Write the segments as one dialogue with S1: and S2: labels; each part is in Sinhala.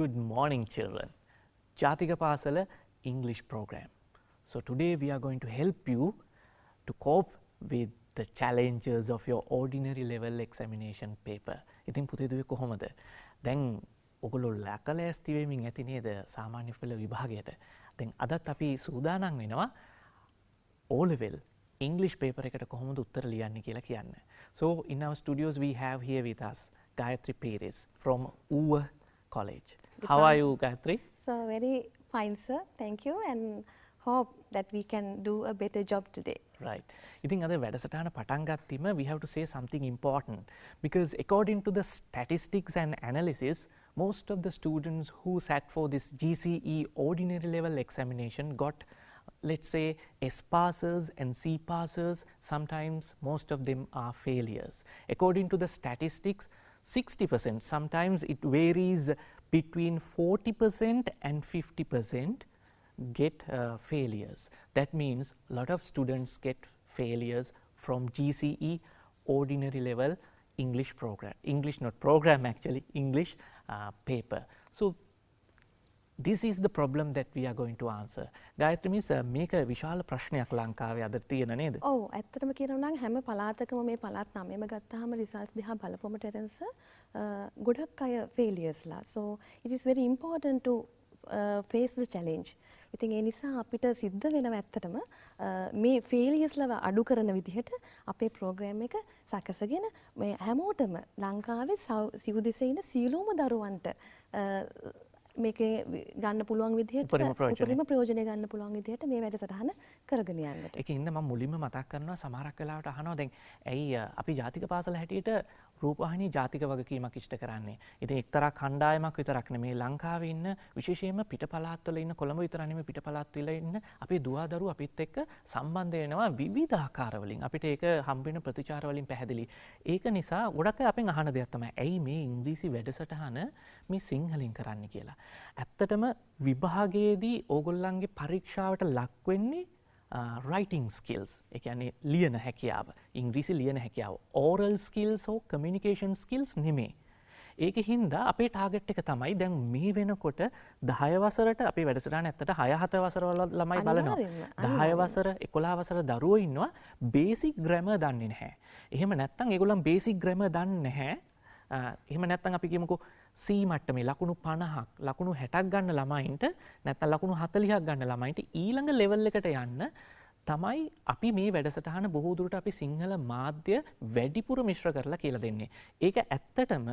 S1: Good morning, children. Jatika Pasala English program. So today we are going to help you to cope with the challenges of your ordinary level examination paper. ඉතින් පුතේ දුවේ කොහොමද? දැන් ඔයගොල්ලෝ ලැකලෑස්ති වෙමින් ඇති නේද සාමාන්‍ය පෙළ විභාගයට. දැන් අදත් අපි සූදානම් වෙනවා O level English paper එකට කොහොමද උත්තර ලියන්නේ කියලා කියන්න. So in our studios we have here with us Gayatri Perez from UWA College. How are you, Gayatri?
S2: So very fine, sir. Thank you, and hope that we can do a better job today.
S1: Right. ඉතින් අද වැඩසටහන පටන් ගත්තීම we have to say something important because according to the statistics and analysis, most of the students who sat for this GCE ordinary level examination got, let's say, S passers and C passers. Sometimes most of them are failures. According to the statistics, 60%, sometimes it varies between 40% and 50% get failures. That means a lot of students get failures from GCE ordinary level English program. English, not program actually, English paper. So this is the problem that we are going to answer. Gayatri miss, මේක විශාල ප්‍රශ්නයක් ලංකාවේ අද තියෙන නේද?
S2: ඔව් ඇත්තටම කියනවා නම් හැම පළාතකම මේ පළාත් 9ම ගත්තාම රිසල්ට්ස් දිහා බලපුවම ටෙරන්ස් ගොඩක් අය failures ලා. So it is very important to face the challenge. ඉතින් ඒ නිසා අපිට සිද්ධ වෙනවා ඇත්තටම මේ failures ලව අඩු කරන විදිහට අපේ ප්‍රෝග්‍රෑම් එක සකසගෙන මේ හැමෝටම ලංකාවේ සිව් දිසේ ඉන්න සියලුම දරුවන්ට මේකේ ගන්න පුළුවන් විදිහට උපරිම ප්‍රයෝජනය ගන්න පුළුවන් විදිහට මේ වැඩසටහන කරගෙන යන්නට.
S1: ඒකින්ද මම මුලින්ම මතක් කරනවා සමහරක් වෙලාවට අහනවා දැන් ඇයි අපි ජාතික පාසල හැටියට රූපවාහිනී ජාතික වගකීමක් ඉෂ්ට කරන්නේ. ඉතින් එක්තරා කණ්ඩායමක් විතරක් නෙමේ ලංකාවේ ඉන්න විශේෂයෙන්ම පිට පළාත්වල ඉන්න කොළඹ විතර නෙමේ පිට පළාත්වල ඉන්න අපේ දුවදරුවෝ අපිත් එක්ක සම්බන්ධ වෙනවා විවිධ ආකාර වලින්. අපිට ඒක හම්බ වෙන ප්‍රතිචාර වලින් පැහැදිලි. ඒක නිසා ගොඩක් අය අපෙන් අහන දෙයක් තමයි ඇයි මේ ඉංග්‍රීසි වැඩසටහන මේ සිංහලෙන් කරන්නේ කියලා. ඇත්තටම විභාගයේදී ඕගොල්ලන්ගේ පරීක්ෂාවට ලක් වෙන්නේ writing skills, ඒ කියන්නේ ලියන හැකියාව, ඉංග්‍රීසි ලියන හැකියාව. oral skills or communication skills නෙමේ. ඒක හින්දා අපේ ටාගට් එක තමයි දැන් මේ වෙනකොට 10 වසරට අපේ වැඩසටහන ඇත්තට 6-7 වසර වල ළමයි බලනවා. 10 වසර 11 වසර දරුවෝ ඉන්නවා බේසික් ග්‍රැමර් දන්නේ නැහැ. එහෙම නැත්නම් ඒගොල්ලන් බේසික් ග්‍රැමර් දන්නේ නැහැ. එහෙම නැත්නම් අපි කියමුකෝ C මට්ටමේ ලකුණු 50ක් ලකුණු 60ක් ගන්න ළමයින්ට නැත්නම් ලකුණු 40ක් ගන්න ළමයින්ට ඊළඟ ලෙවල් එකට යන්න තමයි අපි මේ වැඩසටහන බොහෝ දුරට අපි සිංහල මාධ්‍ය වැඩිපුර මිශ්‍ර කරලා කියලා දෙන්නේ. ඒක ඇත්තටම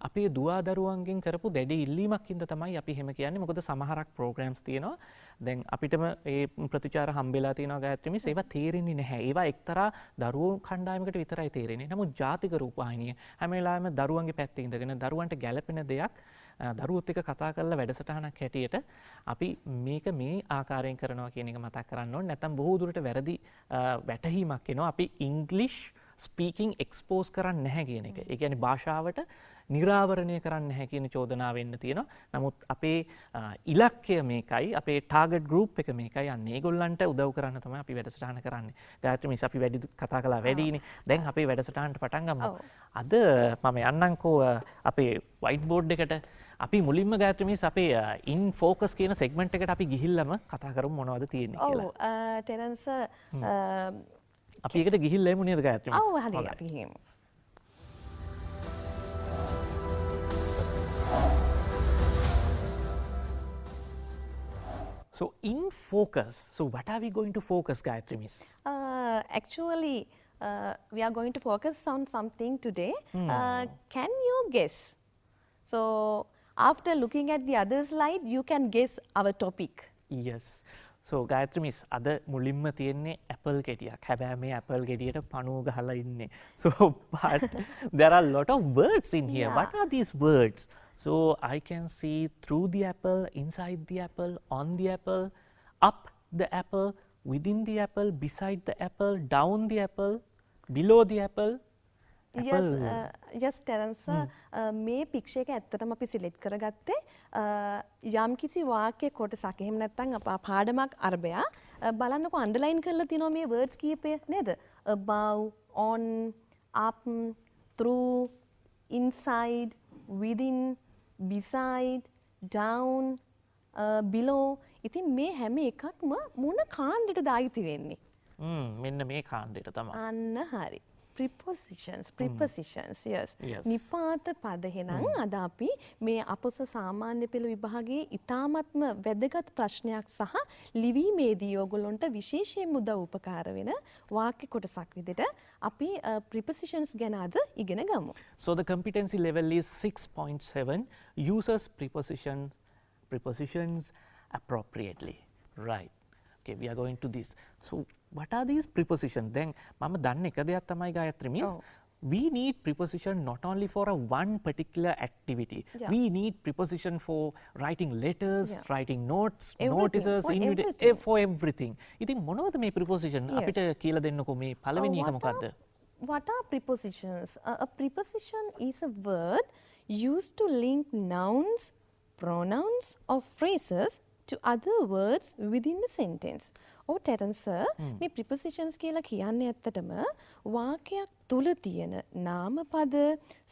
S1: අපේ දුවදරුවන්ගෙන් කරපු දැඩි ඉල්ලීමක් හින්දා තමයි අපි එහෙම කියන්නේ. මොකද සමහරක් ප්‍රෝග්‍රෑම්ස් තියෙනවා. දැන් අපිටම ඒ ප්‍රතිචාර හම්බෙලා තියෙනවා ගායත්‍රි මිස්. ඒවා තේරෙන්නේ නැහැ. ඒවා එක්තරා දරුවෝ කණ්ඩායමකට විතරයි තේරෙන්නේ. නමුත් ජාතික රූපවාහිනිය හැම වෙලාවෙම දරුවන්ගේ පැත්තේ ඉඳගෙන දරුවන්ට ගැළපෙන දෙයක් දරුවොත් එක්ක කතා කරලා වැඩසටහනක් හැටියට අපි මේක මේ ආකාරයෙන් කරනවා කියන එක මතක් කරන්න ඕනේ. නැත්නම් බොහෝ දුරට වැරදි වැටහීමක් එනවා. අපි ඉංග්ලිෂ් ස්පීකින් එක්ස්පෝස් කරන්නේ නැහැ කියන එක. ඒ කියන්නේ භාෂාවට නිරාවරණය කරන්නේ නැහැ කියන චෝදනාව වෙන්න තියෙනවා. නමුත් අපේ ඉලක්කය මේකයි, අපේ ටාගට් ගෲප් එක මේකයි. යන්නේ ඒගොල්ලන්ට උදව් කරන්න තමයි අපි වැඩසටහන කරන්නේ. ගායත්‍රි මිස් අපි වැඩි කතා කළා වැඩිනේ. දැන් අපේ වැඩසටහනට පටන් ගමු. අද මම යන්නම්කෝ අපේ වයිට් බෝඩ් එකට. අපි මුලින්ම ගායත්‍රි මිස් අපේ ඉන් ෆෝකස් කියන සෙග්මන්ට් එකට අපි ගිහිල්ලාම කතා කරමු මොනවද තියෙන්නේ කියලා.
S2: ඔව් ටෙරන්ස්
S1: අපි ඒකට ගිහිල්ලා එමු නේද ගායත්‍රි මිස්?
S2: ඔව් හරි අපි ගිහින්.
S1: So in focus, so what are we going to focus, Gayatri miss?
S2: Actually, we are going to focus on something today. Can you guess? So after looking at the other slide, you can guess our topic.
S1: Yes. So Gayatri miss, අද මුලින්ම තියෙන්නේ apple ගෙඩියක්. හැබැයි මේ apple ගෙඩියට පණුව ගහලා ඉන්නේ. So but there are a lot of words in here. What are these words? So I can see through the apple, inside the apple, on the apple, up the apple, within the apple, beside the apple, down the apple, below the apple.
S2: Yes, Terence, මේ පික්චර් එක ඇත්තටම අපි සිලෙක්ට් කරගත්තේ යම්කිසි වාක්‍ය කොටසක්. එහෙම නැත්නම් පාඩමක් අරබයා බලන්නකො අන්ඩර්ලයින් කරලා තියෙනවා මේ words කීපය නේද? above, on, up, through, inside, within, beside, down, below. ඉතින් මේ හැම එකක්ම මොන කාණ්ඩයටද අයිති වෙන්නේ?
S1: මෙන්න මේ කාණ්ඩයට තමයි.
S2: අන්න හරි. prepositions yes. නිපාත පද එහෙනම් අද අපි මේ අපොස සාමාන්‍ය පෙළ විභාගයේ ඉතාමත්ම වැදගත් ප්‍රශ්නයක් සහ ලිවීමේදී ඔයගොල්ලන්ට විශේෂයෙන් උදව් උපකාර වෙන වාක්‍ය කොටසක් විදිහට අපි prepositions ගැන අද ඉගෙන ගමු.
S1: So the competency level is 6.7 uses prepositions appropriately. Right. Okay, we are going to this. So what are these prepositions? Then මම දන්න එක දෙයක් තමයි Gayathri miss. We need preposition not only for a one particular activity. We need preposition for writing letters, writing notes, notices, for everything. ඉතින් මොනවද මේ preposition? අපිට කියලා දෙන්නකෝ මේ පළවෙනි එක මොකද්ද?
S2: What are prepositions? A preposition is a word used to link nouns, pronouns or phrases to other words within the sentence. Terence sir, මේ prepositions කියලා කියන්නේ ඇත්තටම වාක්‍යයක් තුල තියෙන නාම පද,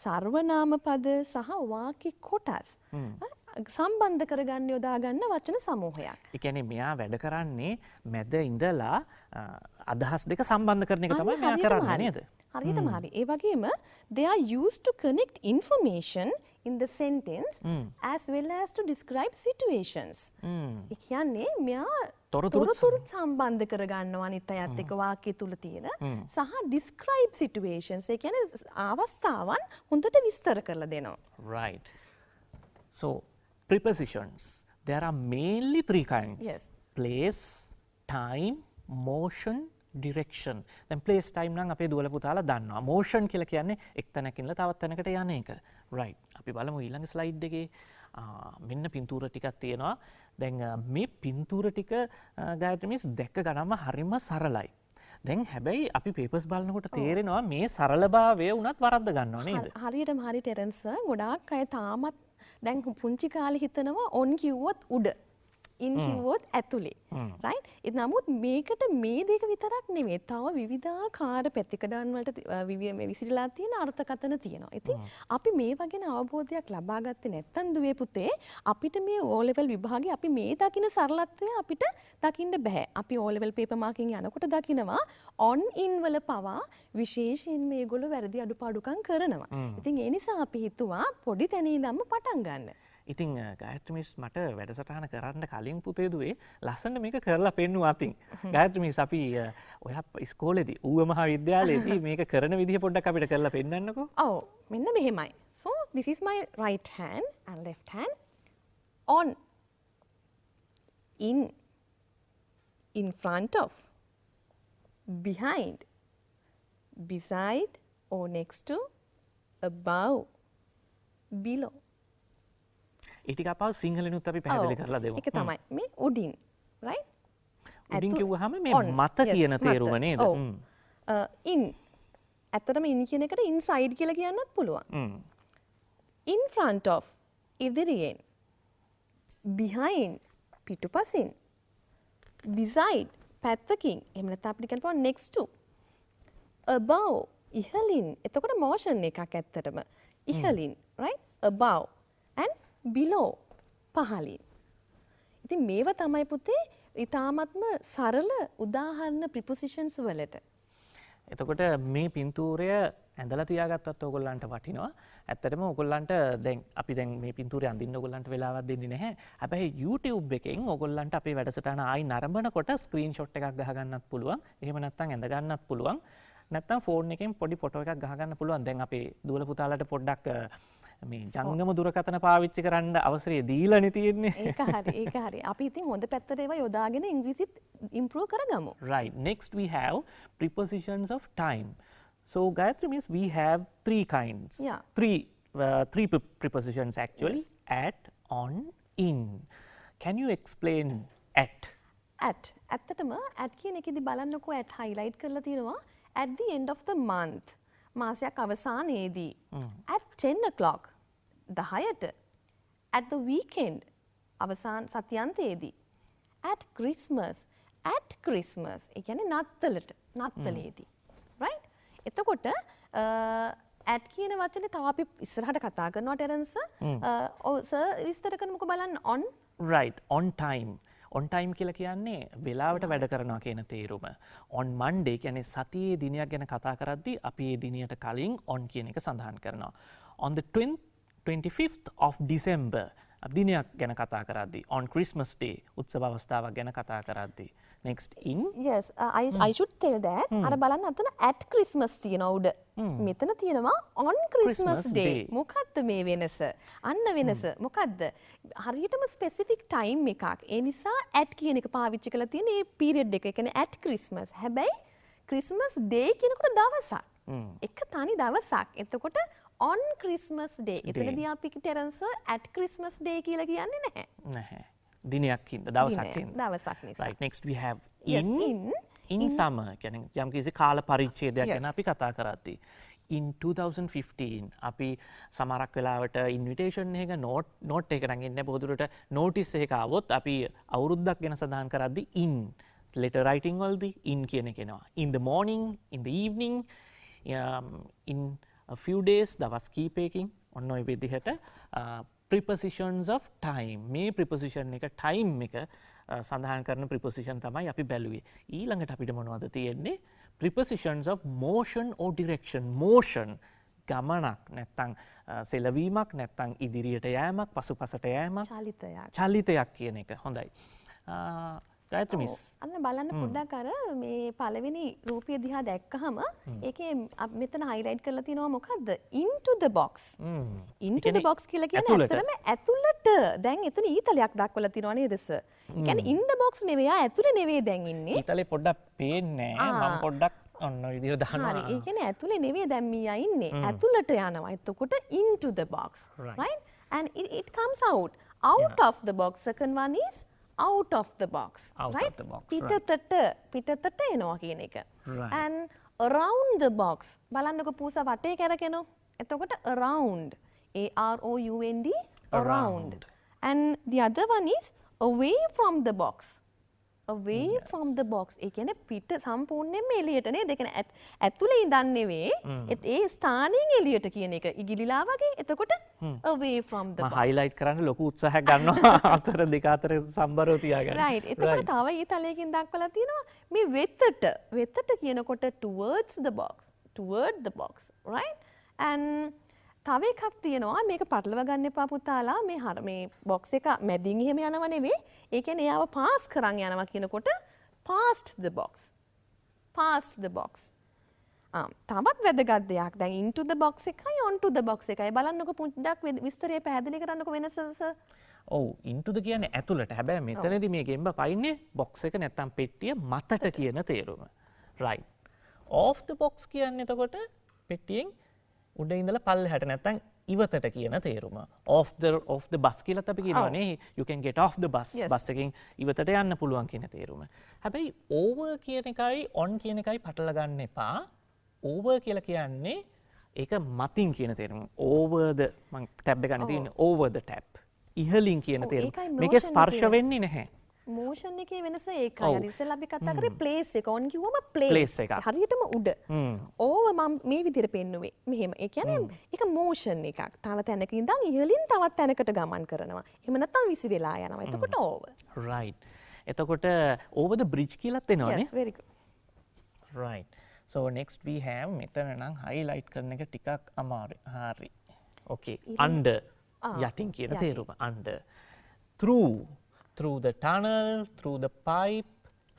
S2: සර්වනාම පද සහ වාක්‍ය කොටස් සම්බන්ධ කරගන්න යොදා ගන්න වචන සමූහයක්.
S1: ඒ කියන්නේ මෙයා වැඩ කරන්නේ මැද ඉඳලා අදහස් දෙක සම්බන්ධ කරන එක තමයි මෙයා කරන්නේ නේද?
S2: හරියටම හරි. ඒ වගේම they are used to connect information in the sentence as well as to describe situations. ඒ කියන්නේ මෙයා තොරතුරු සම්බන්ධ කරගන්නවා අනිත් අයත් එක්ක වාක්‍ය තුල තියෙන සහ describe situations. ඒ කියන්නේ අවස්ථාවන් හොඳට විස්තර කරලා දෙනවා.
S1: Right. So prepositions, there are mainly three kinds.
S2: Yes.
S1: Place, time, motion, direction. Then place time නම් අපේ දුවල පුතාලා දන්නවා. motion කියලා කියන්නේ එක් තැනකින් ඉඳලා තවත් තැනකට යන එක. right. අපි බලමු ඊළඟ slide එකේ මෙන්න පින්තූර ටිකක් තියෙනවා. දැන් මේ පින්තූර ටික ගායත්‍රි මිස් දැක්ක ගමන්ම හරිම සරලයි. දැන් හැබැයි අපි papers බලනකොට තේරෙනවා මේ සරලභාවය උනත් වරද්ද ගන්නවා නේද?
S2: හරියටම හරි ටෙරන්ස් ගොඩාක් අය තාමත් දැන් පුංචි කාලේ හිතනවා on කිව්වොත් උඩ in කිව්වොත් ඇතුලේ right නමුත් මේකට මේ දෙක විතරක් නෙමෙයි තව විවිධාකාර පැතිකඩන් වලට මේ විසිරලා තියෙන අර්ථකථන තියෙනවා. ඉතින් අපි මේ වගේ අවබෝධයක් ලබා ගත්තේ නැත්නම් දුවේ පුතේ අපිට මේ O level විභාගේ අපි මේ දකින්න සරලත්වය අපිට දකින්න බෑ. අපි O level paper marking යනකොට දකිනවා on in වල පවා විශේෂයෙන් මේගොල්ලෝ වැරදි අඩුපාඩුකම් කරනවා. ඉතින් ඒ නිසා අපි හිතුවා පොඩි තැන ඉඳන්ම පටන් ගන්න.
S1: ඉතින් ගායත්‍රි මිස් මට වැඩසටහන කරන්න කලින් පුතේ දුවේ ලස්සනට මේක කරලා පෙන්නුවා අතින්. ගායත්‍රි මිස් අපි ඔයා ඉස්කෝලේදී ඌව මහා විද්‍යාලයේදී මේක කරන විදිහ පොඩ්ඩක් අපිට කරලා පෙන්නන්නකෝ.
S2: ඔව් මෙන්න මෙහෙමයි. So this is my right hand and left hand. On, in front of, behind, beside or next to, above, below.
S1: ඒ ටික අපව සිංහලෙනුත් අපි පැහැදිලි කරලා දෙමු.
S2: ඒක තමයි. මේ උඩින්, right?
S1: උඩින් කිව්වහම මේ මත කියන තේරුම නේද?
S2: in. ඇත්තටම in කියන එකට inside කියලා කියන්නත් පුළුවන්. In front of, ඉදිරියෙන්. Behind, පිටුපසින්. Beside, පැත්තකින්. එහෙම නැත්නම් අපිට කියන්න පුළුවන් next to. Above, ඉහළින්. එතකොට motion එකක් ඇත්තටම. ඉහළින්, right? Above and below, පහළින්. ඉතින් මේවා තමයි පුතේ ඊ타මත්ම සරල උදාහරණ prepositions වලට.
S1: එතකොට මේ පින්තූරය ඇඳලා තියාගත්තත් ඕගොල්ලන්ට වටිනවා. ඇත්තටම ඕගොල්ලන්ට දැන් අපි දැන් මේ පින්තූරය අඳින්න ඕගොල්ලන්ට වෙලාවක් දෙන්නේ නැහැ. හැබැයි YouTube එකෙන් ඕගොල්ලන්ට අපේ වැඩසටහන ආයි නරඹනකොට ස්ක්‍රීන්ෂොට් එකක් ගහ ගන්නත් පුළුවන්. එහෙම නැත්නම් ඇඳ ගන්නත් පුළුවන්. නැත්නම් ෆෝන් එකෙන් පොඩි ෆොටෝ එකක් ගහ ගන්න පුළුවන්. දැන් අපේ දුවල පුතාලට පොඩ්ඩක් මේ ජංගම දුරකථන පාවිච්චි කරන්න අවසරය දීලානේ තියෙන්නේ.
S2: ඒක හරි. අපි ඉතින් හොඳ පැත්තට ඒවා යොදාගෙන ඉංග්‍රීසිත් improve කරගමු.
S1: Right. Next we have prepositions of time. So Gayatri miss we have three kinds.
S2: Yeah.
S1: Three prepositions actually. Yes. At, on, in. Can you explain at?
S2: At. ඇත්තටම at කියන එකේදී බලන්නකෝ at highlight කරලා තියෙනවා at the end of the month. මාසයක් අවසානයේදී. At 10 o'clock. 10ට. At the weekend. අවසාන සතියන්තයේදී. At Christmas. At Christmas. ඒ කියන්නේ නත්තලට. නත්තලේදී. Right? එතකොට ඇට් කියන වචනේ තව අපි ඉස්සරහට කතා කරනවා ටෙරන්ස්. ඔව් සර් විස්තර කරමුකෝ බලන්න on
S1: right on time on time කියලා කියන්නේ වෙලාවට වැඩ කරනවා කියන තේරුම. on Monday කියන්නේ සතියේ දිනයක් ගැන කතා කරද්දී අපි ඒ දිනයට කලින් on කියන එක සඳහන් කරනවා. on the 25th of December දිනයක් ගැන කතා කරද්දී on Christmas day උත්සව අවස්ථාවක් ගැන කතා කරද්දී next in
S2: yes I should tell that අර බලන්න අතන at Christmas තියෙනවා උඩ. මෙතන තියෙනවා on Christmas day. මොකද්ද මේ වෙනස? අන්න වෙනස මොකද්ද? හරියටම specific time එකක්. ඒ නිසා at කියන එක පාවිච්චි කරලා තියෙන මේ period එක. ඒ කියන්නේ at Christmas. හැබැයි Christmas day කියනකොට දවසක්. එක තනි දවසක්. එතකොට on Christmas day. එතනදී අපි ටෙරන්ස් at Christmas day කියලා කියන්නේ නැහැ.
S1: නැහැ. දිනයක් හින්දා දවසක් හින්දා.
S2: දවසක් නිසා.
S1: right next we have
S2: Yes,
S1: in summer කියන්නේ යම් කිසි කාල පරිච්ඡේදයක් ගැන අපි කතා කරද්දී in 2015 අපි සමහරක් වෙලාවට ඉන්විටේෂන් එක නෝට් එක නම් ඉන්නේ බොහෝ නෝටිස් එකක આવොත් අපි අවුරුද්දක් ගැන සඳහන් කරද්දී in letter writing වලදී in කියන එක එනවා. in the morning, in the evening, in a few days දවස් කීපයකින් ඔන්න ඔය විදිහට prepositions of time මේ preposition එක time එක සඳහන් කරන preposition තමයි අපි බැලුවේ. ඊළඟට අපිට මොනවද තියෙන්නේ? prepositions of motion or direction. motion ගමනක් නැත්තම් සෙලවීමක් නැත්තම් ඉදිරියට යෑමක් පසුපසට යෑමක් චලිතයක් කියන එක. හොඳයි. ගායත්‍රි මිස්
S2: අන්න බලන්න පොඩ්ඩක් අර මේ පළවෙනි රූපය දිහා දැක්කහම ඒකේ මෙතන highlight කරලා තියෙනවා මොකද්ද? into the box. into the box කියලා කියන්නේ ඇත්තටම ඇතුළට. දැන් එතන ඊතලයක් දක්වලා තියෙනවා නේද සර්? ඒ කියන්නේ in the box නෙවෙයි ඇතුළේ නෙවෙයි දැන් ඉන්නේ.
S1: ඊතලේ පොඩ්ඩක් පේන්නේ නැහැ. මම පොඩ්ඩක් ඔන්න ඔය විදිහට දානවා.
S2: හරි. ඒ කියන්නේ ඇතුළේ නෙවෙයි දැන් මීයා ඉන්නේ. ඇතුළට යනවා. එතකොට into the box. Right? And it comes out. Out of the box. Second one is out of the box.
S1: Out of the box.
S2: පිටතට එනවා කියන එක. And around the box. බලන්නකො පූසා වටේ කැරකෙනවා. එතකොට around. AROUND around. And the other one is away from the box. away from the box. ඒ කියන්නේ පිට සම්පූර්ණයෙන්ම එළියට නේද? ඒ කියන්නේ ඇතුලේ ඉඳන් නෙවෙයි. ඒ ස්ථානයෙන් එළියට කියන එක. ඉගිලිලා වගේ. එතකොට away from the box.
S1: මම highlight කරන්න ලොකු උත්සාහයක් ගන්නවා අතර දෙක අතර සම්බරව තියාගන්න.
S2: right. එතකොට තව ඊතලයකින් දක්වලා තියෙනවා මේ වෙතට කියනකොට towards the box. toward the box. right? and තව එකක් තියෙනවා මේක පටලව ගන්න එපා පුතාලා මේ බොක්ස් එක මැදින් එහෙම යනව නෙවෙයි. ඒ කියන්නේ එයාව පාස් කරන් යනවා කියනකොට past the box. තවත් වැදගත් දෙයක් දැන් into the box එකයි onto the box එකයි බලන්නකො පොඩ්ඩක් විස්තරය පැහැදිලි කරන්නකො වෙනස සර්.
S1: ඔව් into the කියන්නේ ඇතුළට. හැබැයි මෙතනදී මේ ගෙම්බ පයින්නේ box එක නැත්තම් පෙට්ටිය මතට කියන තේරුම. right. off the box කියන්නේ එතකොට පෙට්ටියෙන් උඩ ඉඳලා පල්ලෙහාට නැත්තම් ඉවතට කියන තේරුම. off the bus කියලාත් අපි කියනවානේ you can get off the bus.
S2: Yes.
S1: Bus එකෙන් ඉවතට යන්න පුළුවන් කියන තේරුම. හැබැයි over කියන එකයි on කියන එකයි පටල ගන්න එපා. over කියලා කියන්නේ ඒක මතින් කියන තේරුම. over the මම ටැබ් එක ගන්න තියෙන්නේ over the tap. ඉහලින් කියන තේරුම. මේකේ ස්පර්ශ වෙන්නේ නැහැ.
S2: motion එකේ වෙනස ඒකයි. හරි ඉතින් අපි කතා කරේ place එක. on කිව්වම place
S1: එක.
S2: හරියටම උඩ. over මම මේ විදිහට පෙන්නුවේ. මෙහෙම. ඒ කියන්නේ ඒක motion එකක්. තව තැනක ඉඳන් ඉහලින් තවත් තැනකට ගමන් කරනවා. එහෙම නැත්නම් විසි වෙලා යනවා. එතකොට over.
S1: right. එතකොට over the bridge කියලාත් එනවනේ.
S2: yes very good.
S1: right. so next we have මෙතන නම් highlight කරන එක ටිකක් අමාරුයි. හරි. okay. under යටින් කියන තේරුම. under. through the tunnel, through the pipe,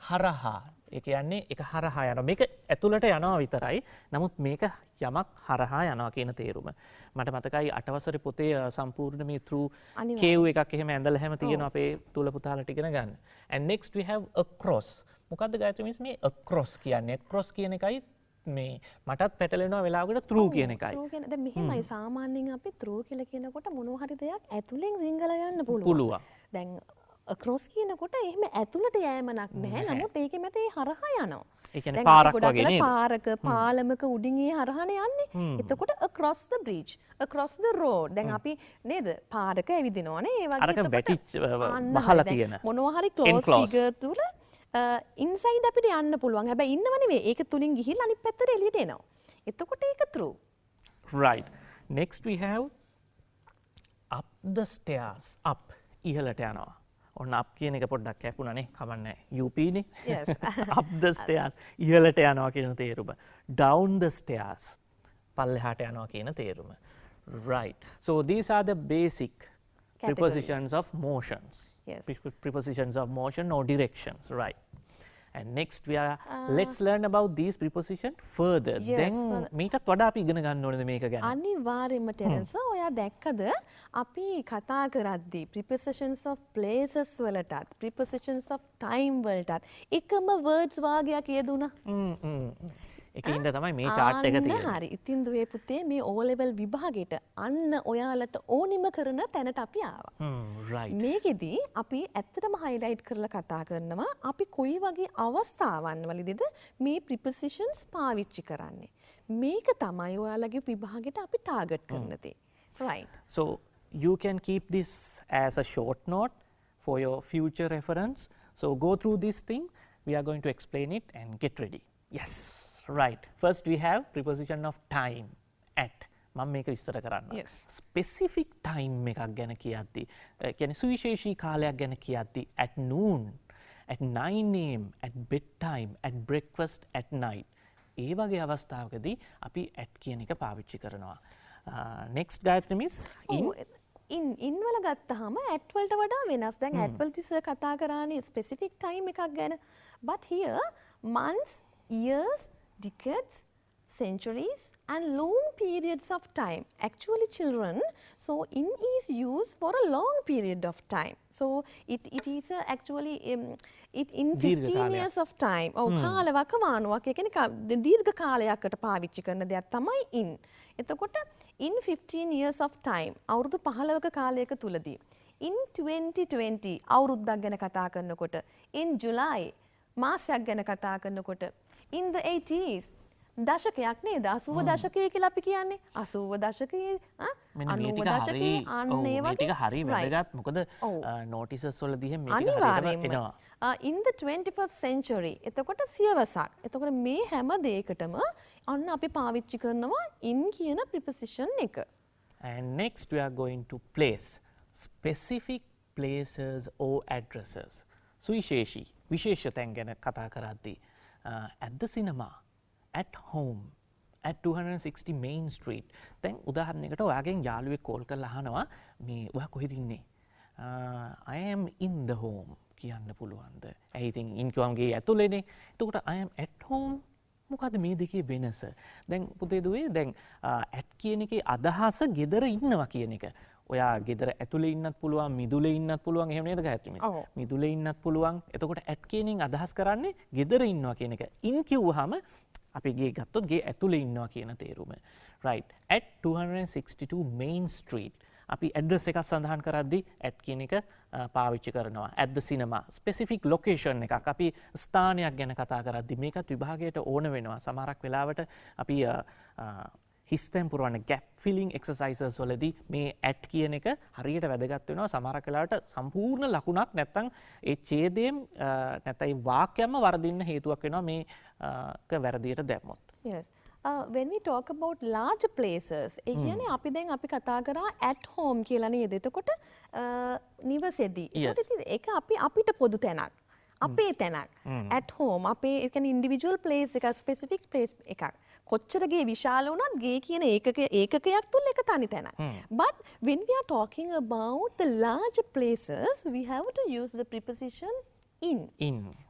S1: හරහා. ඒ කියන්නේ ඒක හරහා යනවා. මේක ඇතුළට යනවා විතරයි. නමුත් මේක යමක් හරහා යනවා කියන තේරුම. මට මතකයි 8 වසරේ පොතේ සම්පූර්ණ මේ through cave එකක් එහෙම ඇඳලා හැම තියෙනවා අපේ තුල පුතාලට ඉගෙන ගන්න. and next we have across. මොකද්ද ගායත්‍රි මිස් මේ across කියන්නේ? across කියන එකයි මේ මටත් පැටලෙනවා වෙලාවකට through කියන එකයි.
S2: through කියන දැන් මෙහෙමයි සාමාන්‍යයෙන් අපි through කියලා කියනකොට මොනවා හරි දෙයක් ඇතුලෙන් රිංගලා යන්න පුළුවන්. දැන් across කියනකොට එහෙම ඇතුළට යෑමක් නැහැ. නමුත් ඒකේ මැද ඒ හරහා යනවා.
S1: ඒ කියන්නේ පාරක් වගේ නේද?
S2: පාරක පාලමක උඩින් ඒ හරහානේ යන්නේ. එතකොට across the bridge, across the road. දැන් අපි නේද පාරක ඇවිදිනවනේ. ඒ වගේ
S1: අරක වැටිච් වහලා තියෙන.
S2: මොනවා හරි close figure තුල inside අපිට යන්න පුළුවන්. හැබැයි ඉන්නව නෙවෙයි. ඒක තුලින් ගිහිල්ලා අනිත් පැත්තට එළියට එනවා. එතකොට ඒක through.
S1: Right. Next we have up the stairs. Up. ඉහළට යනවා. ඔන්න up කියන එක පොඩ්ඩක් කැපුණානේ. කවන්නේ. UP නේ.
S2: Yes.
S1: Up the stairs. ඉහළට යනවා කියන තේරුම. Down the stairs. පල්ලෙහාට යනවා කියන තේරුම. Right. So these are the basic prepositions of motions.
S2: Yes.
S1: Prepositions of motion or directions. Right. And next we are let's learn about these prepositions further.
S2: Yes,
S1: Then මීටත් වඩා අපි ඉගෙන ගන්න ඕනද මේක ගැන?
S2: අනිවාර්යයෙන්ම ටෙරන්ස් ඔයා දැක්කද අපි කතා කරද්දී prepositions of places වලටත් prepositions of time වලටත් එකම words වාගයක් යෙදුණා.
S1: ඒකින්ද තමයි මේ chart එක තියෙන්නේ.
S2: හරි. ඉතින් දුවේ පුතේ මේ O level විභාගෙට අන්න ඔයාලට ඕනිම කරන තැනට අපි ආවා.
S1: Right.
S2: මේකෙදී අපි ඇත්තටම highlight කරලා කතා කරනවා අපි කොයි වගේ අවස්ථාවන් වලදීද මේ prepositions පාවිච්චි කරන්නේ. මේක තමයි ඔයාලගේ විභාගෙට අපි target කරන දේ. Right.
S1: So you can keep this as a short note for your future reference. So go through this thing. We are going to explain it and get ready. Yes. Right. First we have preposition of time. At. මම මේක විස්තර කරන්න.
S2: Yes.
S1: Specific time එකක් ගැන කියද්දී කියන්නේ සුවිශේෂී කාලයක් ගැන කියද්දී at noon, at 9 am, at bedtime, at breakfast, at night. ඒ වගේ අවස්ථාවකදී අපි at කියන එක පාවිච්චි කරනවා. Next Gayatri miss
S2: in වල ගත්තාම at වලට වඩා වෙනස්. දැන් at වලදී සර් කතා කරානේ specific time එකක් ගැන. But here months, years, decades, centuries and long periods of time. Actually children, so in is used for a long period of time. So it is actually it in 15 years of time. කාල වකවානුවක් ඒ කියන්නේ දීර්ඝ කාලයකට පාවිච්චි කරන දෙයක් තමයි in. එතකොට in 15 years of time අවුරුදු 15ක කාලයක තුලදී in 2020 අවුරුද්දක් ගැන කතා කරනකොට in July මාසයක් ගැන කතා කරනකොට in the 80s දශකයක් නේද 80 දශකය කියලා අපි කියන්නේ 80 දශකයේ 90 දශකයේ අන්න ඒ
S1: මේ ටික
S2: වගේ
S1: හරි වැදගත් මොකද notices වලදී මේක හරියටම
S2: අනිවාර්යයෙන්ම
S1: එනවා.
S2: in the 21st century එතකොට සියවසක්. එතකොට මේ හැම දෙයකටම අන්න අපි පාවිච්චි කරනවා in කියන preposition එක.
S1: And next we are going to place specific places or addresses. සුවිශේෂී විශේෂ තැන් ගැන කතා කරද්දී at the cinema, at home, at 260 Main Street. දැන් උදාහරණයකට ඔයාගෙන් යාළුවෙක් කෝල් කරලා අහනවා මේ ඔයා කොහෙද ඉන්නේ? I am in the home කියන්න පුළුවන්ද? ඇයි ඉතින් in කියවම ගේ ඇතුලේනේ. එතකොට I am at home මොකද මේ දෙකේ වෙනස? දැන් පුතේ දුවේ දැන් at කියන එකේ අදහස ගෙදර ඉන්නවා කියන එක. ඔයා ගෙදර ඇතුලේ ඉන්නත් පුළුවන් මිදුලේ ඉන්නත් පුළුවන් එහෙම නේද ගායත්‍රි මිස්? මිදුලේ ඉන්නත් පුළුවන්. එතකොට at කියනින් අදහස් කරන්නේ ගෙදර ඉන්නවා කියන එක. in කිව්වහම අපි ගේ ගත්තොත් ගේ ඇතුලේ ඉන්නවා කියන තේරුම. Right. At 262 Main Street. අපි address එකක් සඳහන් කරද්දී at කියන එක පාවිච්චි කරනවා. At the cinema. Specific location එකක්. අපි ස්ථානයක් ගැන කතා කරද්දී මේකත් විභාගයට ඕන වෙනවා. සමහරක් වෙලාවට අපි හිස්තැන් පුරවන්න gap filling exercises වලදී මේ at කියන එක හරියට වැදගත් වෙනවා. සමහරක් වෙලාවට සම්පූර්ණ ලකුණක් නැත්තම් ඒ ඡේදයෙන් නැත්නම් ඒ වාක්‍යයම වර්ධින්න හේතුවක් වෙනවා මේක වැරදියට දැම්මොත්.
S2: Yes. When we talk about large places ඒ කියන්නේ අපි දැන් අපි කතා කරා at home කියලා නේද? එතකොට නිවසේදී. ඒක අපිට පොදු තැනක්. අපේ තැනක්. at home අපේ ඒ කියන්නේ individual place එක specific place එකක්. කොච්චරගේ විශාල වුණත් ගේ කියන ඒකකයක් තුල එක තනි තැනක්. But when we are talking about the large places we have to use the preposition in.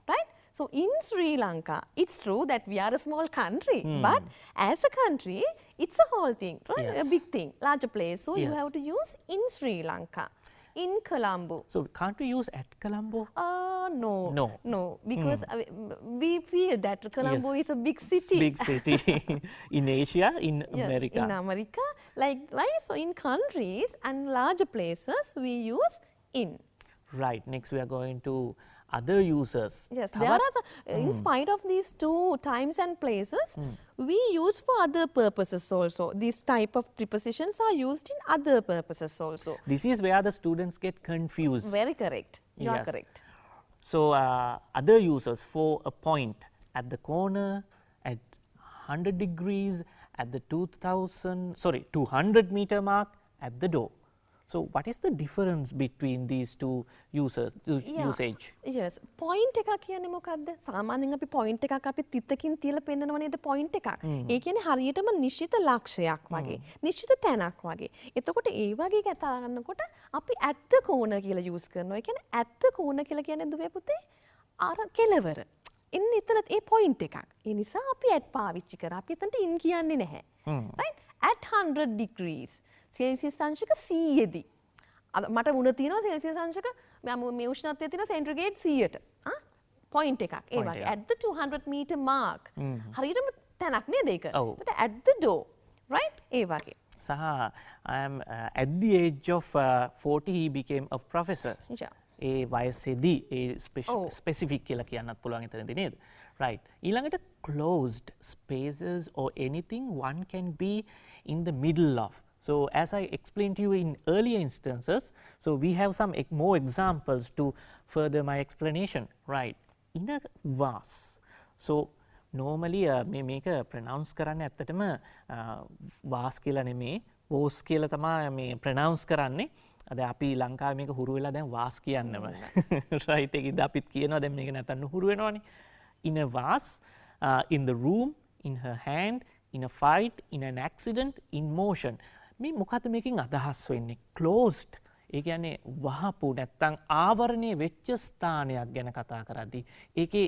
S2: Right? So in Sri Lanka, it's true that we are a small country, but as a country, it's a whole thing, right?
S1: Yes.
S2: A big thing, larger place. So you
S1: Yes.
S2: have to use in Sri Lanka, in Colombo.
S1: So can't we use at Colombo?
S2: No, because we feel that Colombo is a big city.
S1: Big city in Asia, in America.
S2: In America, likewise. So in countries and larger places, we use in.
S1: Right. Next, we are going to other users.
S2: Yes, there are in spite of these two times and places, we use for other purposes also. These type of prepositions are used in other purposes also.
S1: This is where the students get confused.
S2: Very correct. You are
S1: Yes.
S2: correct.
S1: So other users for a point at the corner, at 100 degrees, at the 200 meter mark at the door. So what is the difference between these two usage?
S2: Yes. point එකක් කියන්නේ මොකද්ද? සාමාන්‍යයෙන් අපි point එකක් අපි තිතකින් තියලා පෙන්නනවා නේද point එකක්. ඒ කියන්නේ හරියටම නිශ්චිත ලක්ෂයක් වගේ. නිශ්චිත තැනක් වගේ. එතකොට ඒ වගේ කතා කරනකොට අපි at the corner කියලා use කරනවා. ඒ කියන්නේ at the corner කියලා කියන්නේ දුවේ පුතේ අර කෙලවර. එන්න එතන ඒ point එකක්. ඒ නිසා අපි at පාවිච්චි කරා. අපි එතනට in කියන්නේ නැහැ. right? at 100 degrees සෙල්සියස් අංශක 100 දී මට මුණ තියෙනවා සෙල්සියස් අංශක මේ උෂ්ණත්වය තියෙන සෙන්ටිග්‍රේඩ් 100ට පොයින්ට් එකක් ඒ වගේ at the 200 meter mark හරියටම තැනක් නේද ඒක ඒකට at the door right ඒ වගේ
S1: සහ I am at the age of 40 he became a professor ඒ වයසේදී ඒ ස්පෙસિෆික් කියලා කියන්නත් පුළුවන් එතනදී නේද right ඊළඟට closed spaces or anything one can be in the middle of. So as I explained to you in earlier instances, so we have some more examples to further my explanation, right? In a vase. So normally මේක pronounce කරන්න ඇත්තටම vase කියලා නෙමේ vase කියලා තමයි මේ pronounce කරන්නේ. අද අපි ලංකාවේ මේක හුරු වෙලා දැන් vase කියන්නම. right ඒකද අපිත් කියනවා දැන් මේක නැතන්න හුරු වෙනවනේ. In a vase, in the room, in her hand, in a fight, in an accident, in motion. මේ මොකද මේකෙන් අදහස් වෙන්නේ closed. ඒ කියන්නේ වහපු නැත්තම් ආවරණය වෙච්ච ස්ථානයක් ගැන කතා කරද්දී ඒකේ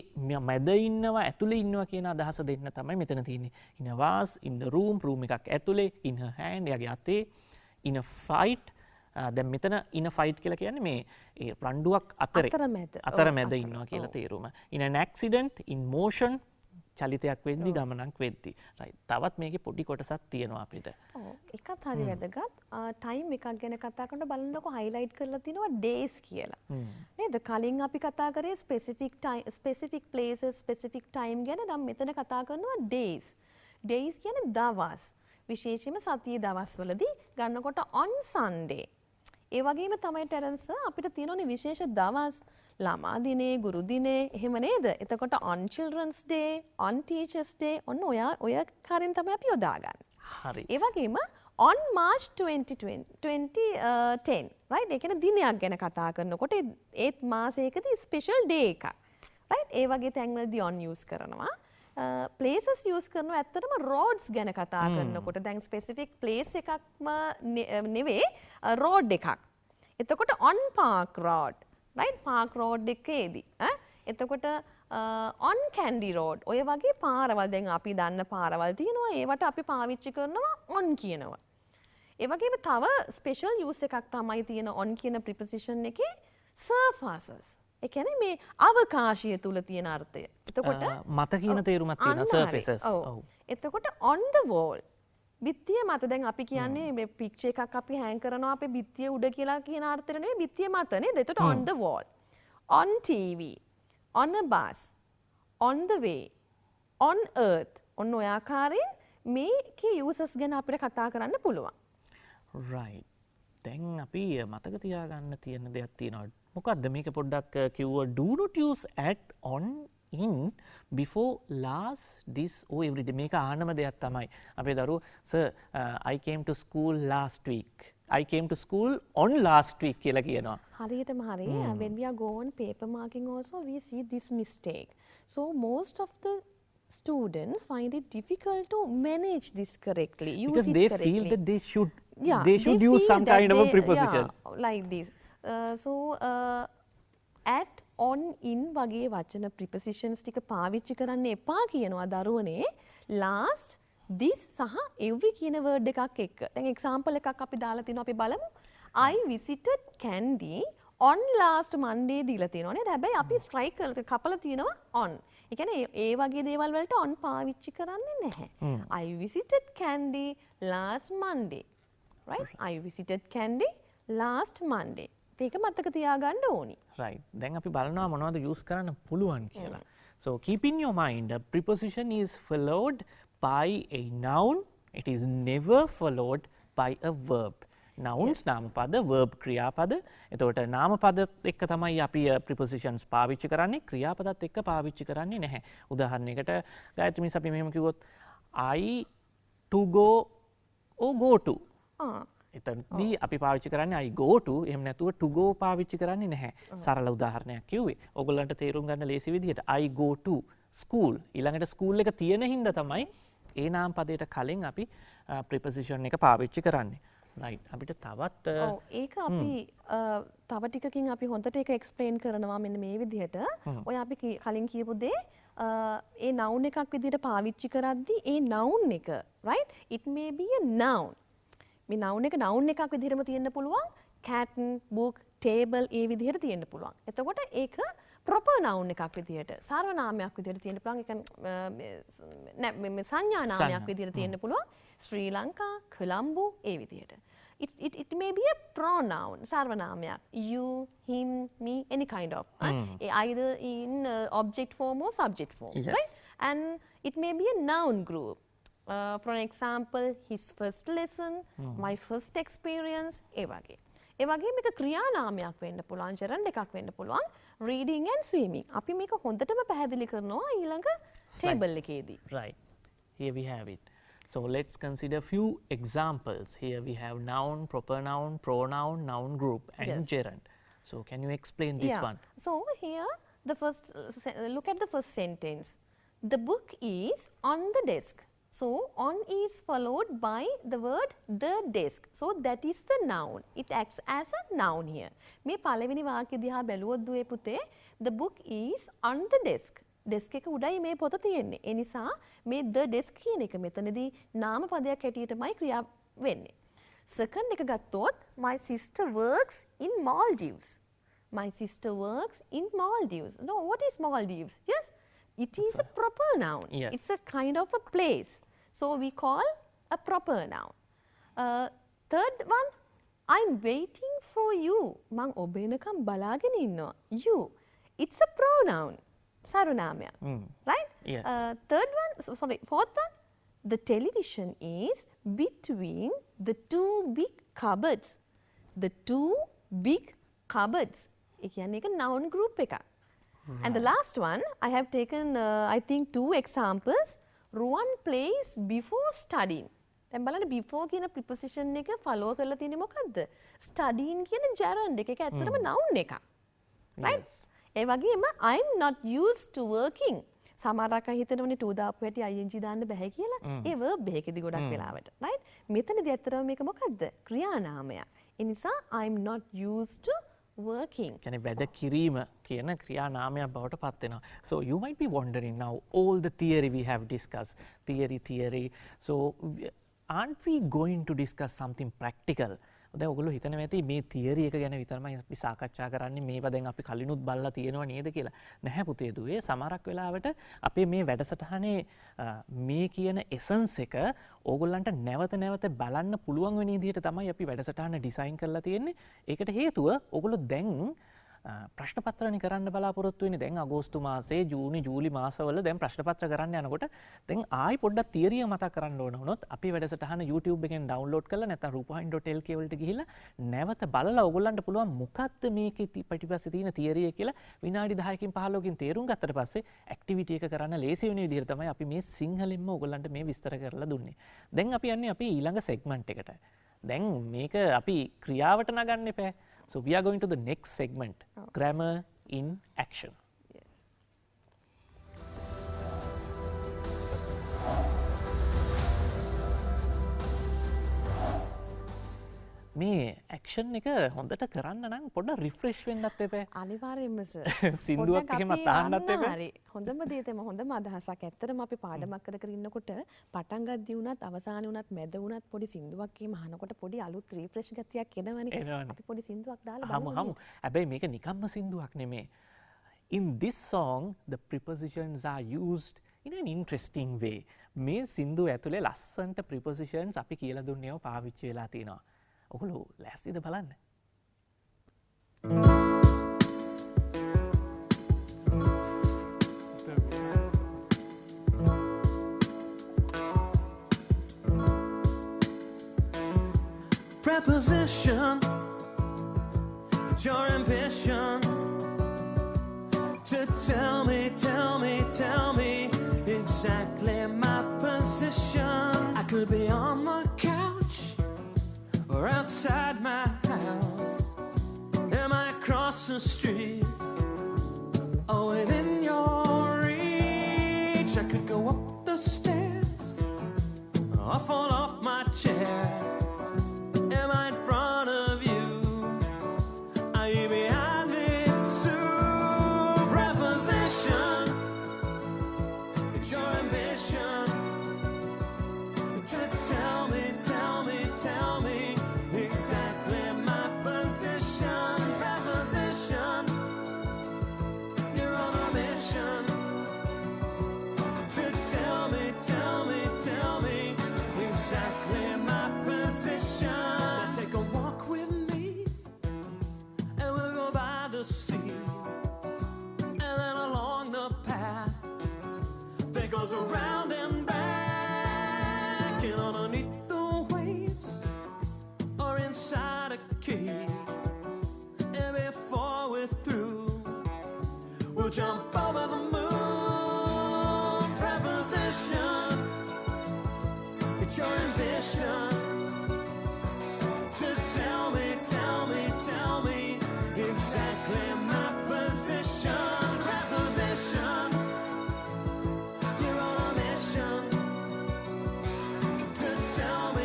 S1: මැද ඉන්නවා ඇතුලේ ඉන්නවා කියන අදහස දෙන්න තමයි මෙතන තියෙන්නේ. in a vase, in the room එකක් ඇතුලේ, in her hand එයාගේ අතේ, in a fight දැන් මෙතන in a fight කියලා කියන්නේ මේ ඒ රණ්ඩුවක් අතරමැද ඉන්නවා කියලා තේරුම. in an accident, in motion චලිතයක් වෙද්දි ගමනක් වෙද්දි. right. තවත් මේකේ පොඩි කොටසක් තියෙනවා අපිට.
S2: ඔව්. එකත් හරි වැදගත්. ටයිම් එකක් ගැන කතා කරනකොට බලන්නකො highlight කරලා තිනවා days කියලා. නේද? කලින් අපි කතා කරේ specific places, specific time ගැන. දැන් මෙතන කතා කරනවා days. days කියන්නේ දවස්. විශේෂයෙන්ම සතියේ දවස්වලදී ගන්නකොට on Sunday. ඒ වගේම තමයි ටෙරන්ස් අපිට තියෙනනේ විශේෂ දවස් ළමා දිනේ ගුරු දිනේ එහෙම නේද? එතකොට on children's day, on teachers day ඔන්න ඔය කාරණේ තමයි අපි යොදාගන්නේ.
S1: හරි.
S2: ඒ වගේම on March 2010 right? ඒ කියන්නේ දිනයක් ගැන කතා කරනකොට ඒත් මාසයකදී special day එකක්. right? ඒ වගේ තැන්වලදී on use කරනවා. places use කරනවා ඇත්තටම roads ගැන කතා කරනකොට දැන් specific place එකක්ම නෙවෙයි road එකක්. එතකොට on park road right park road එකේදී එතකොට on candy road ඔය වගේ පාරවල් දැන් අපි දන්න පාරවල් තියෙනවා ඒවට අපි පාවිච්චි කරනවා on කියනවා. ඒ වගේම තව special use එකක් තමයි තියෙන on කියන preposition එකේ surfaces. ඒ කියන්නේ මේ අවකාශය තුල තියෙන අර්ථය. එතකොට
S1: මත කියන තේරුමක් තියෙනවා surfaces.
S2: ඔව්. එතකොට on the wall බිත්තිය මත දැන් අපි කියන්නේ මේ පික්චර් එකක් අපි හෑන් කරනවා අපේ බිත්තිය උඩ කියලා කියන අර්ථයට නෙවෙයි බිත්තිය මත නේද? එතකොට on the wall, on TV, on a bus, on the way, on earth. ඔන්න ඔය ආකාරයෙන් මේකේ uses ගැන අපිට කතා කරන්න පුළුවන්.
S1: right. දැන් අපි මතක තියාගන්න තියෙන දෙයක් තියෙනවා. මොකක්ද මේක පොඩ්ඩක් කිව්වා do not use at on in before last this or every day මේක ආනම දෙයක් තමයි අපේ දරුවෝ sir I came to school last week I came to school on last week කියලා කියනවා
S2: හරියටම හරි when we are go on paper marking also we see this mistake so most of the students find it difficult to manage this correctly use
S1: because
S2: it
S1: they
S2: correctly.
S1: feel that they should use some kind of a preposition
S2: like this so at on in වගේ වචන prepositions ටික පාවිච්චි කරන්න එපා කියනවා දරුවනේ last this සහ every කියන word එකක් එක්ක. දැන් example එකක් අපි දාලා තිනවා අපි බලමු. I visited Candy on last Monday දීලා තියෙනවා නේද? හැබැයි අපි strike කරලා කපලා තියෙනවා on. ඒ කියන්නේ ඒ වගේ දේවල් වලට on පාවිච්චි කරන්නේ නැහැ. I visited Candy last Monday. right? I visited Candy last Monday. ඒක මතක තියාගන්න ඕනි.
S1: right. දැන් අපි බලනවා මොනවද use කරන්න පුළුවන් කියලා. So keep in your mind a preposition is followed by a noun. It is never followed by a verb. Nouns නාමපද verb ක්‍රියාපද. එතකොට නාමපදත් එක්ක තමයි අපි prepositions පාවිච්චි කරන්නේ. ක්‍රියාපදත් එක්ක පාවිච්චි කරන්නේ නැහැ. උදාහරණයකට ගායත්‍රි මිස් අපි මෙහෙම කිව්වොත් I to go or go to.
S2: ආ
S1: එතනදී අපි පාවිච්චි කරන්නේ I go to එහෙම නැතුව to go පාවිච්චි කරන්නේ නැහැ. සරල උදාහරණයක් කිව්වේ. ඔයගොල්ලන්ට තේරුම් ගන්න ලේසි විදිහට I go to school. ඊළඟට school එක තියෙන හින්දා තමයි ඒ නාම පදයට කලින් අපි preposition එක පාවිච්චි කරන්නේ. right. අපිට තවත්
S2: ඔව් ඒක අපි තව ටිකකින් අපි හොඳට ඒක එක්ස්ප්ලেইন කරනවා මෙන්න මේ විදිහට. ඔය අපි කලින් කියපු දේ ඒ noun එකක් විදිහට පාවිච්චි කරද්දී ඒ noun එක right it may be a noun. මේ noun එක noun එකක් විදිහටම තියෙන්න පුළුවන්. cat, book, table ඒ විදිහට තියෙන්න පුළුවන්. එතකොට ඒක proper noun එකක් විදිහට සර්වනාමයක් විදිහට තියෙන්න පුළුවන්. ඒක මේ සංඥා නාමයක් විදිහට තියෙන්න පුළුවන්. ශ්‍රී ලංකා, කොළඹ ඒ විදිහට. It may be a pronoun, sarvanamyak. You, him, me, any kind of. Either in object form or subject form.
S1: Yes.
S2: Right? And it may be a noun group. For example, his first lesson, my first experience, ඒ වගේ. ඒ වගේ මේක ක්‍රියානාමයක් වෙන්න පුළුවන්, gerund එකක් වෙන්න පුළුවන්. Reading and swimming. අපි මේක හොඳටම පැහැදිලි කරනවා ඊළඟ table එකේදී.
S1: Right. Here we have it. So let's consider few examples. Here we have noun, proper noun, pronoun, noun group and
S2: Yes.
S1: gerund. So can you explain this one?
S2: So here the first look at the first sentence. The book is on the desk. So on is followed by the word the desk. So that is the noun. It acts as a noun here. මේ පළවෙනි වාක්‍ය දිහා බැලුවොත් දුවේ පුතේ the book is on the desk. Desk එක උඩයි මේ පොත තියෙන්නේ. ඒ නිසා මේ the desk කියන එක මෙතනදී නාම පදයක් හැටියටමයි ක්‍රියා වෙන්නේ. Second එක ගත්තොත් my sister works in Maldives. My sister works in Maldives. No, what is Maldives? Yes, it is a proper noun.
S1: Yes.
S2: It's a kind of a place. So we call a proper noun. Third one, I'm waiting for you. මං ඔබ එනකම් බලාගෙන ඉන්නවා. You. It's a pronoun. Sarunamya. Right?
S1: Yes.
S2: Fourth one, the television is between the two big cupboards. The two big cupboards. ඒ කියන්නේ එක noun group එකක්. And the last one, I have taken, I think, 2 examples. Ruwan plays before studying. දැන් බලන්න before කියන preposition එක follow කරලා තියෙන්නේ මොකද්ද? Studying කියන gerund එක. ඒක ඇත්තටම noun එකක්. Right?
S1: Yes.
S2: ඒ වගේම I'm not used to working. සමහරක් අය හිතනවනේ to දාපු හැටි ing දාන්න බෑ කියලා. ඒ verb එකේදී ගොඩක් වෙලාවට. right? මෙතනදී ඇත්තටම මේක මොකද්ද? ක්‍රියානාමයක්. ඒ නිසා I'm not used to working.
S1: කියන්නේ වැඩ කිරීම කියන ක්‍රියානාමයක් බවට පත් වෙනවා. So you might be wondering now all the theory we have discussed. Theory. So aren't we going to discuss something practical? දැන් ඔයගොල්ලෝ හිතනවා ඇති මේ තියරි එක ගැන විතරමයි අපි සාකච්ඡා කරන්නේ මේවා දැන් අපි කලිනුත් බලලා තියෙනව නේද කියලා. නැහැ පුතේ දුවේ සමහරක් වෙලාවට අපේ මේ වැඩසටහනේ මේ කියන එසන්ස් එක ඕගොල්ලන්ට නැවත නැවත බලන්න පුළුවන් වෙන විදිහට තමයි අපි වැඩසටහන ඩිසයින් කරලා තියෙන්නේ. ඒකට හේතුව ඕගොල්ලෝ දැන් ප්‍රශ්න පත්‍රණි කරන්න බලාපොරොත්තු වෙන්නේ දැන් අගෝස්තු මාසේ ජූනි ජූලි මාසවල දැන් ප්‍රශ්න පත්‍ර කරන්න යනකොට දැන් ආයි පොඩ්ඩක් තියරිය මතක් කරන්න ඕන වුණොත් අපි වැඩසටහන YouTube එකෙන් ඩවුන්ලෝඩ් කරලා නැත්නම් rupahin.lk වලට ගිහිල්ලා නැවත බලලා ඕගොල්ලන්ට පුළුවන් මොකක්ද මේකේ පිටිපස්සේ තියෙන තියරිය කියලා විනාඩි 10කින් 15කින් තේරුම් ගත්තට පස්සේ ඇක්ටිවිටි එක කරන්න ලේසි වෙන විදිහට තමයි අපි මේ සිංහලෙන්ම ඕගොල්ලන්ට මේ විස්තර කරලා දුන්නේ. දැන් අපි යන්නේ අපි ඊළඟ සෙග්මන්ට් එකට. දැන් මේක අපි ක්‍රියාවට නගන්න එපා. So we are going to the next segment, grammar in action. මේ ඇක්ෂන් එක හොඳට කරන්න නම් පොඩ්ඩක් රිෆ්‍රෙෂ් වෙන්නත් එපා.
S2: අනිවාර්යෙන්ම සර්.
S1: සින්දුවක් එහෙම අහන්නත් එපා.
S2: හරි. හොඳම දේ තමයි හොඳම අදහසක්. ඇත්තටම අපි පාඩමක් කර කර ඉන්නකොට පටන් ගද්දී වුණත් අවසානයේ වුණත් මැද වුණත් පොඩි සින්දුවක් එහෙම අහනකොට පොඩි අලුත් රිෆ්‍රෙෂ් ගතියක් එනවනේ. අපි පොඩි සින්දුවක් දාලා
S1: හමු. හැබැයි මේක නිකම්ම සින්දුවක් නෙමේ. In this song the prepositions are used in an interesting way. මේ සින්දුව ඇතුලේ ලස්සන්ට prepositions අපි කියලා දුන්නේව පාවිච්චි වෙලා තියෙනවා. ඔගොල්ලෝ ලෑස්තිද බලන්න?
S3: Preposition, it's your ambition to tell me exactly my position. I could could be on the couch or outside my house. Am I across the street or within your reach? I could go up the stairs or fall off my chair. Am I in front of you? Are you behind me too? Preposition, it's your ambition to tell me exactly my position. Preposition, you're on a mission to tell me exactly my position. Take a walk with me and we'll go by the sea, and then along the path that goes around and back, and underneath the waves or inside a cave. And before we're through, we'll jump over the moon. Preposition, it's your ambition to tell me exactly my position. Preposition, you're on a mission to tell me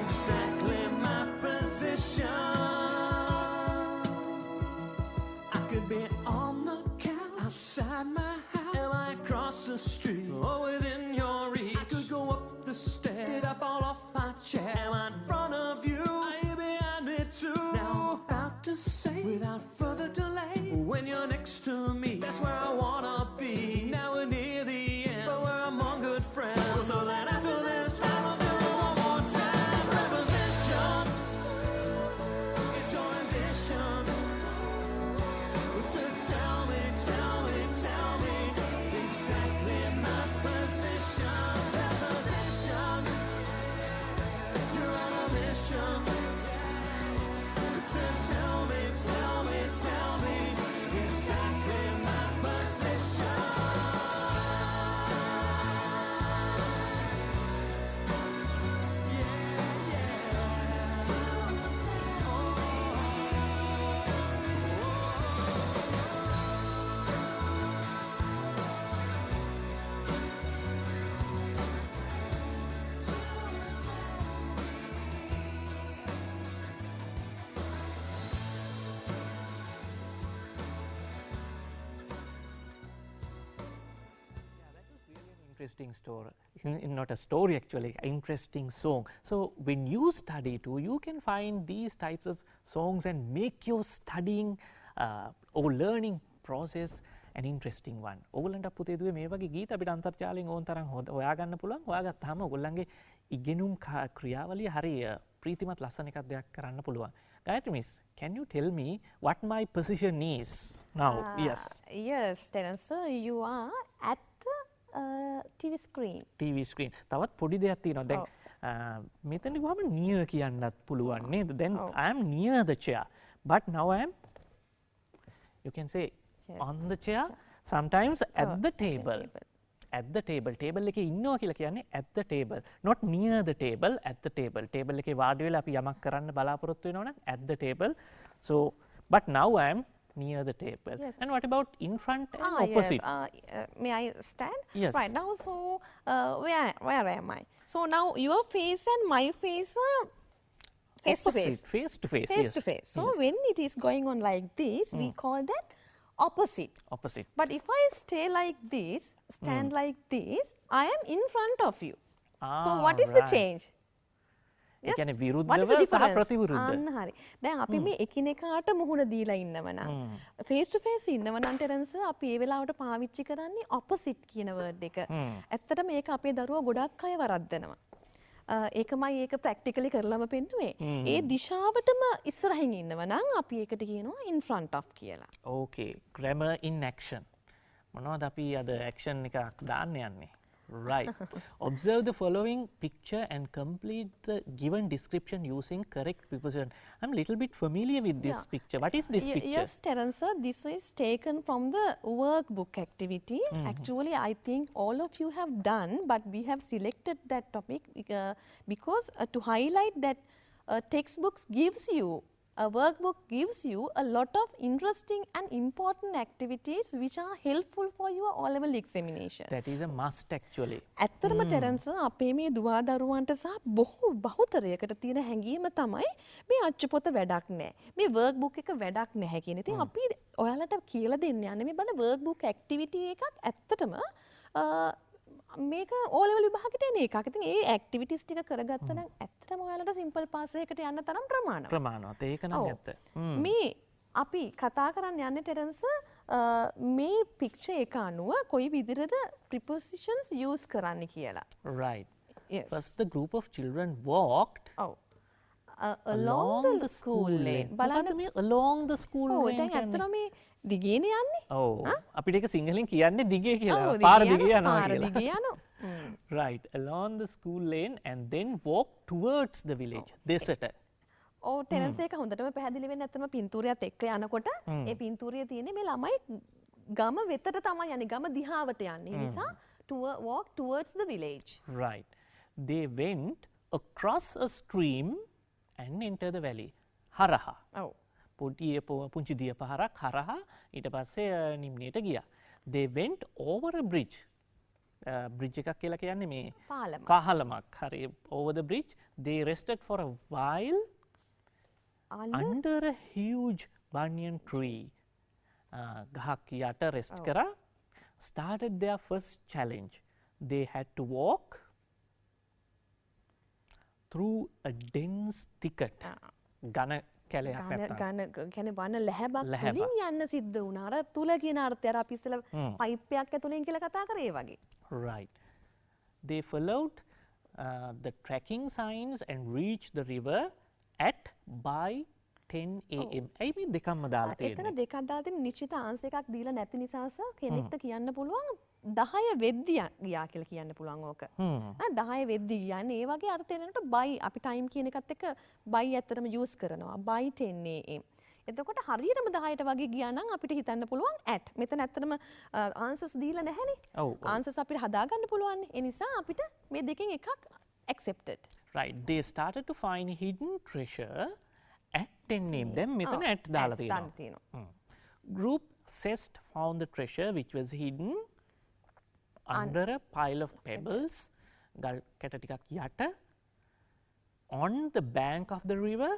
S3: exactly my position. I could be on the couch outside my house. Am I across the street or within your reach? I could go up the stairs. Did I fall off my chair? Am I in front of you? Are you behind me too? Now I'm about to say, without further delay, when you're next to me, that's where I wanna be. Now we're near the end, but we're among good friends. So that after this, I will do it one more time. Preposition, it's your ambition to tell me exactly my position. Preposition, you're on a mission to tell me exactly my position.
S1: Interesting story, not a story actually, an interesting song. So when you study too, you can find these types of songs and make your studying or learning process an interesting one. ඕගොල්ලන්ට පුතේ දුවේ මේ වගේ ගීත අපිට අන්තර්ජාලයෙන් ඕන තරම් හොයාගන්න පුළුවන්. හොයාගත්තාම ඕගොල්ලන්ගේ ඉගෙනුම් ක්‍රියාවලිය හරි ප්‍රීතිමත් ලස්සන එකක් දෙයක් කරන්න පුළුවන්. Gayatri Miss, can you tell me what my position is now? Yes.
S2: Yes, Terence, sir, you are at the TV screen.
S1: TV screen. තවත් පොඩි දෙයක් තියෙනවා. දැන් මෙතනදී වහම near කියන්නත් පුළුවන් නේද? Then I am near the chair. But now I am, you can say,
S2: Yes.
S1: on the chair, sometimes at the table.
S2: Table.
S1: At the table. Table එකේ ඉන්නවා කියලා කියන්නේ at the table. Not near the table, at the table. Table එකේ වාඩි වෙලා අපි යමක් කරන්න බලාපොරොත්තු වෙනවා නම් at the table. So, but now I am near the table.
S2: Yes.
S1: And what about in front and opposite?
S2: Yes. May I stand?
S1: Yes.
S2: Right now, so where am I? So now your face and my face are face to face.
S1: Opposite, face to face.
S2: Face
S1: yes.
S2: to face. So when it is going on like this, we call that opposite.
S1: Opposite.
S2: But if I stay like this, stand like this, I am in front of you. So what is the
S1: right.
S2: change?
S1: ඒ කියන්නේ
S2: What is
S1: විරුද්ධව
S2: the
S1: සහ
S2: difference?
S1: ප්‍රතිවිරුද්ධ.
S2: අන්න හරි. දැන් අපි මේ එකිනෙකාට මුහුණ දීලා ඉන්නව නම් face to face ඉන්නව නම් ටෙරන්ස් අපි ඒ වෙලාවට පාවිච්චි කරන්නේ opposite කියන word එක. ඇත්තටම මේක අපේ දරුවෝ ගොඩක් අය වරද්දනවා. ඒකමයි ඒක ප්‍රැක්ටිකලි කරලම පෙන්නුවේ. ඒ දිශාවටම ඉස්සරහින් ඉන්නව නම් අපි ඒකට කියනවා in front of කියලා.
S1: Okay, grammar in action. මොනවද අපි අද action එකක් දාන්න යන්නේ? Right. Observe the following picture and complete the given description using correct preposition. I'm a little bit familiar with this
S2: Yeah.
S1: picture. What is this picture?
S2: Yes, Terence sir, this is taken from the workbook activity. Actually, I think all of you have done, but we have selected that topic because to highlight that textbooks gives you, a workbook gives you a lot of interesting and important activities which are helpful for your O-level examination.
S1: That is a must actually.
S2: ඇත්තරම ටෙරන්ස් අපේ මේ දුවා දරුවන්ට සහ බොහෝ බහුතරයකට තියෙන හැඟීම තමයි මේ අච්චුපොත වැඩක් නැහැ. මේ වර්ක් බුක් එක වැඩක් නැහැ කියන. ඉතින් අපි ඔයාලට කියලා දෙන්න යන්නේ මේ බලන්න වර්ක් බුක් ඇක්ටිවිටි එකක් ඇත්තටම මේක O level විභාගෙට එන එකක්. ඉතින් ඒ ඇක්ටිවිටිස් ටික කරගත්තා නම් ඇත්තටම ඔයාලට සිම්පල් පාස් එකකට යන්න තරම් ප්‍රමාණවත්.
S1: ප්‍රමාණවත්. ඒක නම් ඇත්ත.
S2: මේ අපි කතා කරන්න යන්නේ ටෙරන්ස් මේ පික්චර් එක අනුව කොයි විදිහටද prepositions use කරන්න කියලා.
S1: Right.
S2: Yes.
S1: First the group of children walked
S2: ඔව්. along the school lane.
S1: බලන්න මේ along the school
S2: ඔව්
S1: lane.
S2: දැන් ඇත්තටම මේ දිගේනේ යන්නේ.
S1: ඔව්. අපිට ඒක සිංහලෙන් කියන්නේ දිගේ කියලා.
S2: ඔව්,
S1: පාර
S2: දිගේ
S1: දිගේ යනවා
S2: පාර
S1: කියලා.
S2: දිගේ යනවා.
S1: Right. Along the school lane and then walk towards the village. දෙසට.
S2: ඔව් ටෙරන්ස් එක හොඳටම පැහැදිලි වෙන්නේ නැත්තම පින්තූරයත් එක්ක යනකොට ඒ පින්තූරයේ තියෙන්නේ මේ ළමයි ගම වෙතට තමයි යන්නේ. ගම දිහාවට යන්නේ. ඒ නිසා walk towards the village.
S1: Right. They went across a stream and enter the valley. හරහා.
S2: ඔව්.
S1: පුංචි දිය පහරක් හරහා ඊට පස්සේ නිම්නයට ගියා. They went over a bridge. bridge එකක් කියලා කියන්නේ මේ
S2: පාලම.
S1: කහලමක්. හරි. Over the bridge. They rested for a while under a huge banyan tree. ගහක් යට rest කරා. Started their first challenge. They had to walk through a dense thicket. ඝන කැලයක් නැත්තම්.
S2: ගන කියන්නේ වන ලැහැබක්
S1: ලැහැබක්.
S2: තුලින් යන්න සිද්ධ වුණා. අර තුල කියන අර්ථය අර අපි ඉස්සෙල්ලා පයිප් එකක් ඇතුලෙන් කියලා කතා කරේ ඒ වගේ.
S1: Right. They followed the tracking signs and reached the river at by 10 a.m. ඇයි මේ දෙකක්ම දාලා
S2: එතන
S1: තියෙන්නේ?
S2: දෙකක් දාලා තියෙන නිශ්චිත ආන්සර් එකක් දීලා නැති නිසා කෙනෙක්ට කියන්න පුළුවන් 10 වෙද්දි ගියා කියලා කියන්න පුළුවන් ඕක. 10 වෙද්දි කියන්නේ ඒ වගේ අර්ථ එනකොට by අපි time කියන එකත් එක්ක by ඇත්තටම use කරනවා. by 10 am. එතකොට හරියටම 10ට වගේ ගියා නම් අපිට හිතන්න පුළුවන් at. මෙතන ඇත්තටම answers දීලා නැහැනේ.
S1: ඔව්.
S2: answers අපිට හදාගන්න පුළුවන්. ඒ නිසා අපිට මේ දෙකෙන් එකක් accepted.
S1: Right. They started to find hidden treasure at 10 a.m. දැන් මෙතන at දාලා තියෙනවා. Group zest found the treasure which was hidden under a pile of pebbles. ගල් කැට ටිකක් යට on the bank of the river.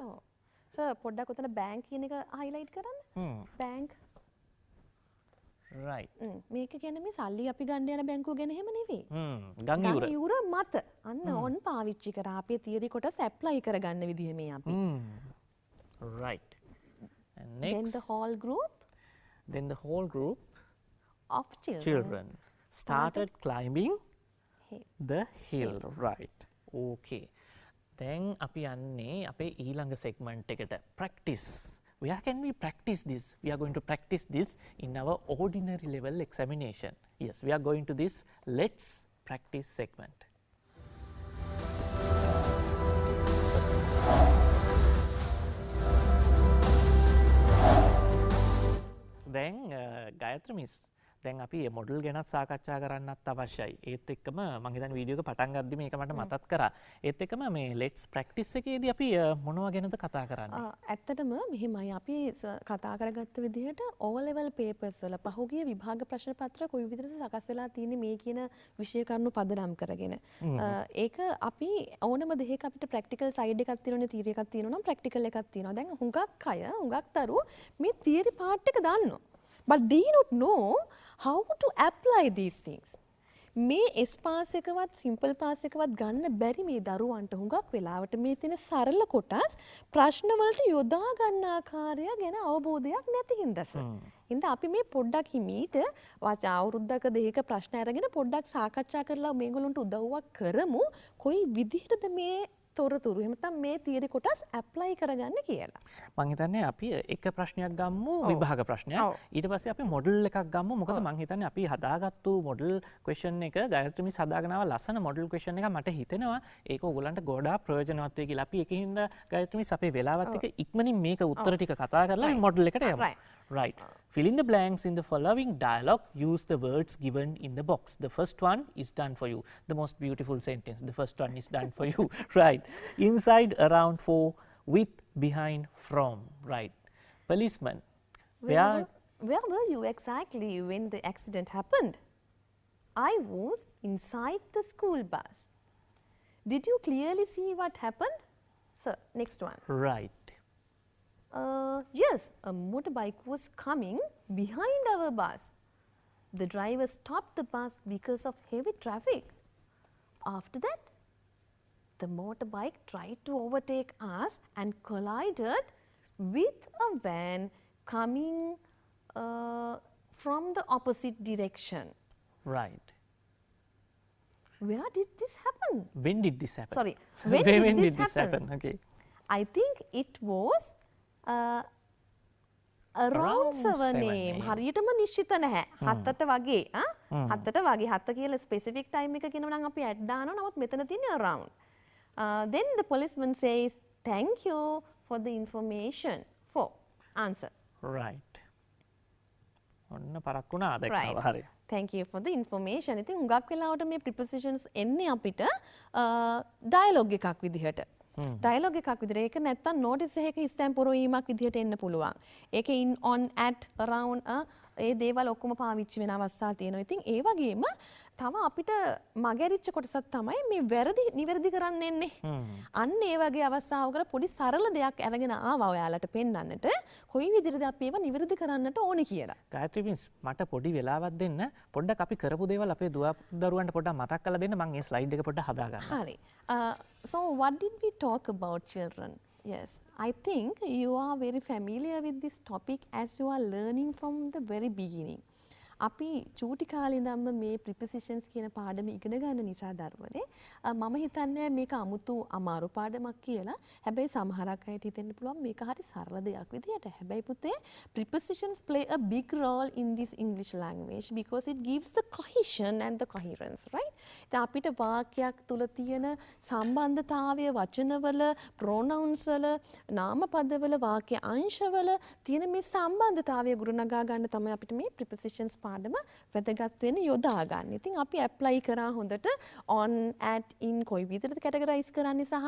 S2: Sir පොඩ්ඩක් උතන bank කියන එක highlight කරන්න. bank.
S1: Right.
S2: මේක කියන්නේ මේ සල්ලි අපි ගන්න යන බැංකුව ගැන එහෙම නෙවෙයි.
S1: ගම්
S2: ගම්
S1: යුර.
S2: යුර මත අන්න on පාවිච්චි කරා අපේ තියරි කොටස් apply කරගන්න විදිහ මේ අපි.
S1: Right. And
S2: Then
S1: next,
S2: the whole group
S1: the whole group
S2: of
S1: children started climbing
S2: Hill.
S1: the hill. Right. Okay. දැන් අපි යන්නේ අපේ ඊළඟ segment එකට. Practice. Where can we practice this? We are going to practice this in our ordinary level examination. Yes, we are going to this let's practice segment. දැන් ගායත්‍රි මිස් දැන් අපි මොඩල් ගැනත් සාකච්ඡා කරන්නත් අවශ්‍යයි. ඒත් එක්කම මම හිතන්නේ වීඩියෝ එක පටන් ගද්දි මේක මට මතක් කරා. ඒත් එක්කම මේ let's practice එකේදී අපි මොනවා ගැනද කතා කරන්නේ?
S2: ඇත්තටම මෙහෙමයි අපි කතා කරගත්ත විදිහට O level papers වල පහුගිය විභාග ප්‍රශ්න පත්‍ර කොයි විදිහටද සකස් වෙලා තියෙන්නේ මේ කියන විෂය කරුණු පදනම් කරගෙන. ඒක අපි ඕනම දෙයක අපිට ප්‍රැක්ටිකල් සයිඩ් එකක් තියෙනවනේ තියරි එකක් තියෙනවා නම් ප්‍රැක්ටිකල් එකක් තියෙනවා. දැන් හුඟක් අය හුඟක් දරුවෝ මේ තියරි පාර්ට් එක දන්නවා. But they don't know how to apply these things. මේ S පාස් එකවත් සිම්පල් පාස් එකවත් ගන්න බැරි මේ දරුවන්ට හුඟක් වෙලාවට මේ තියෙන සරල කොටස් ප්‍රශ්න වලට යොදා ගන්න ආකාරය ගැන අවබෝධයක් නැති හින්දාස. හින්දා අපි මේ පොඩ්ඩක් හිමීට අවුරුද්දක දෙකක ප්‍රශ්න අරගෙන පොඩ්ඩක් සාකච්ඡා කරලා මේගොල්ලන්ට උදව්වක් කරමු. කොයි විදිහටද මේ තොරතුරු එහෙම නැත්නම් මේ තියරි කොටස් ඇප්ලයි කරගන්න කියලා.
S1: මං හිතන්නේ අපි එක ප්‍රශ්නයක් ගම්මු විභාග ප්‍රශ්නයක්.
S2: ඔව්.
S1: ඊට පස්සේ අපි මොඩල් එකක් ගම්මු. මොකද මං හිතන්නේ අපි හදාගත්තු මොඩල් ක්වෙස්චන් එක ගායත්‍රි මිස් හදාගෙන ආව ලස්සන මොඩල් ක්වෙස්චන් එක මට හිතෙනවා ඒක ඕගොල්ලන්ට ගොඩාක් ප්‍රයෝජනවත් වෙයි කියලා. අපි ඒකින්ද ගායත්‍රි මිස් අපේ වෙලාවත් එක්ක ඉක්මනින් මේක උත්තර ටික කතා කරලා මේ මොඩල් එකට යමු. Right. Fill in the blanks in the following dialogue. Use the words given in the box. The first one is done for you. The most beautiful sentence. The first one is done for you. Right. Inside, around, for, with, behind, from. Right. Policeman.
S2: Where were you exactly when the accident happened? I was inside the school bus. Did you clearly see what happened? Sir, next one.
S1: Right.
S2: Yes, a motorbike was coming behind our bus. The driver stopped the bus because of heavy traffic. After that, the motorbike tried to overtake us and collided with a van coming from the opposite direction.
S1: Right.
S2: Where did this happen?
S1: When did this happen?
S2: Sorry, when did this happen?
S1: Okay.
S2: I think it was around 7 AM. හරියටම නිශ්චිත නැහැ. 7ට වගේ. 7ට වගේ. 7 කියලා ස්පෙસિෆික් ටයිම් එක කියනවා නම් අපි ඇඩ් දානවා. නමුත් මෙතන තියෙන්නේ around. Then the policeman says, "Thank you for the information." For answer.
S1: Right. ඔන්න පරක් වුණා
S2: Right.
S1: දැක්කව හරි.
S2: Thank you for the information. ඉතින් හුඟක් වෙලාවට මේ prepositions එන්නේ අපිට dialogue එකක් විදිහට. ඩයලොග් එකක් විදිහට ඒක නැත්තම් notice එකක ස්ටැම්ප් පුරවීමක් විදිහට එන්න පුළුවන්. ඒකේ in on at around ඒ දේවල් ඔක්කොම පාවිච්චි වෙන අවස්ථා තියෙනවා. ඉතින් ඒ වගේම තව අපිට මගහැරිච්ච කොටසක් තමයි මේ වැරදි නිවැරදි කරන්න එන්නේ. අන්න ඒ වගේ අවස්ථාවකට පොඩි සරල දෙයක් අරගෙන ආවා ඔයාලට පෙන්වන්නට කොයි විදිහටද අපි ඒවා නිවැරදි කරන්නට ඕනේ කියලා.
S1: ගායත්‍රි මිස් මට පොඩි වෙලාවක් දෙන්න පොඩ්ඩක් අපි කරපු දේවල් අපේ දුව දරුවන්ට පොඩ්ඩක් මතක් කරලා දෙන්න මම මේ ස්ලයිඩ් එක පොඩ්ඩක් හදා ගන්නවා.
S2: හරි. So what did we talk about children? Yes, I think you are very familiar with this topic as you are learning from the very beginning. අපි චූටි කාලේ ඉඳන්ම මේ prepositions කියන පාඩම ඉගෙන ගන්න නිසා දරුවනේ මම හිතන්නේ මේක අමුතු අමාරු පාඩමක් කියලා. හැබැයි සමහරක් අයට හිතෙන්න පුළුවන් මේක හරි සරල දෙයක් විදියට. හැබැයි පුතේ prepositions play a big role in this English language because it gives the cohesion and the coherence, right? ඉතින් අපිට වාක්‍යයක් තුල තියෙන සම්බන්ධතාවය වචනවල pronouns වල නාමපදවල වාක්‍ය අංශවල තියෙන මේ සම්බන්ධතාවය ගොඩනගා ගන්න තමයි අපිට මේ prepositions පාඩම වැදගත් වෙන යොදා ගන්න. ඉතින් අපි ඇප්ලයි කරා හොඳට on at in කොයි විදිහටද කැටගරයිස් කරන්නේ සහ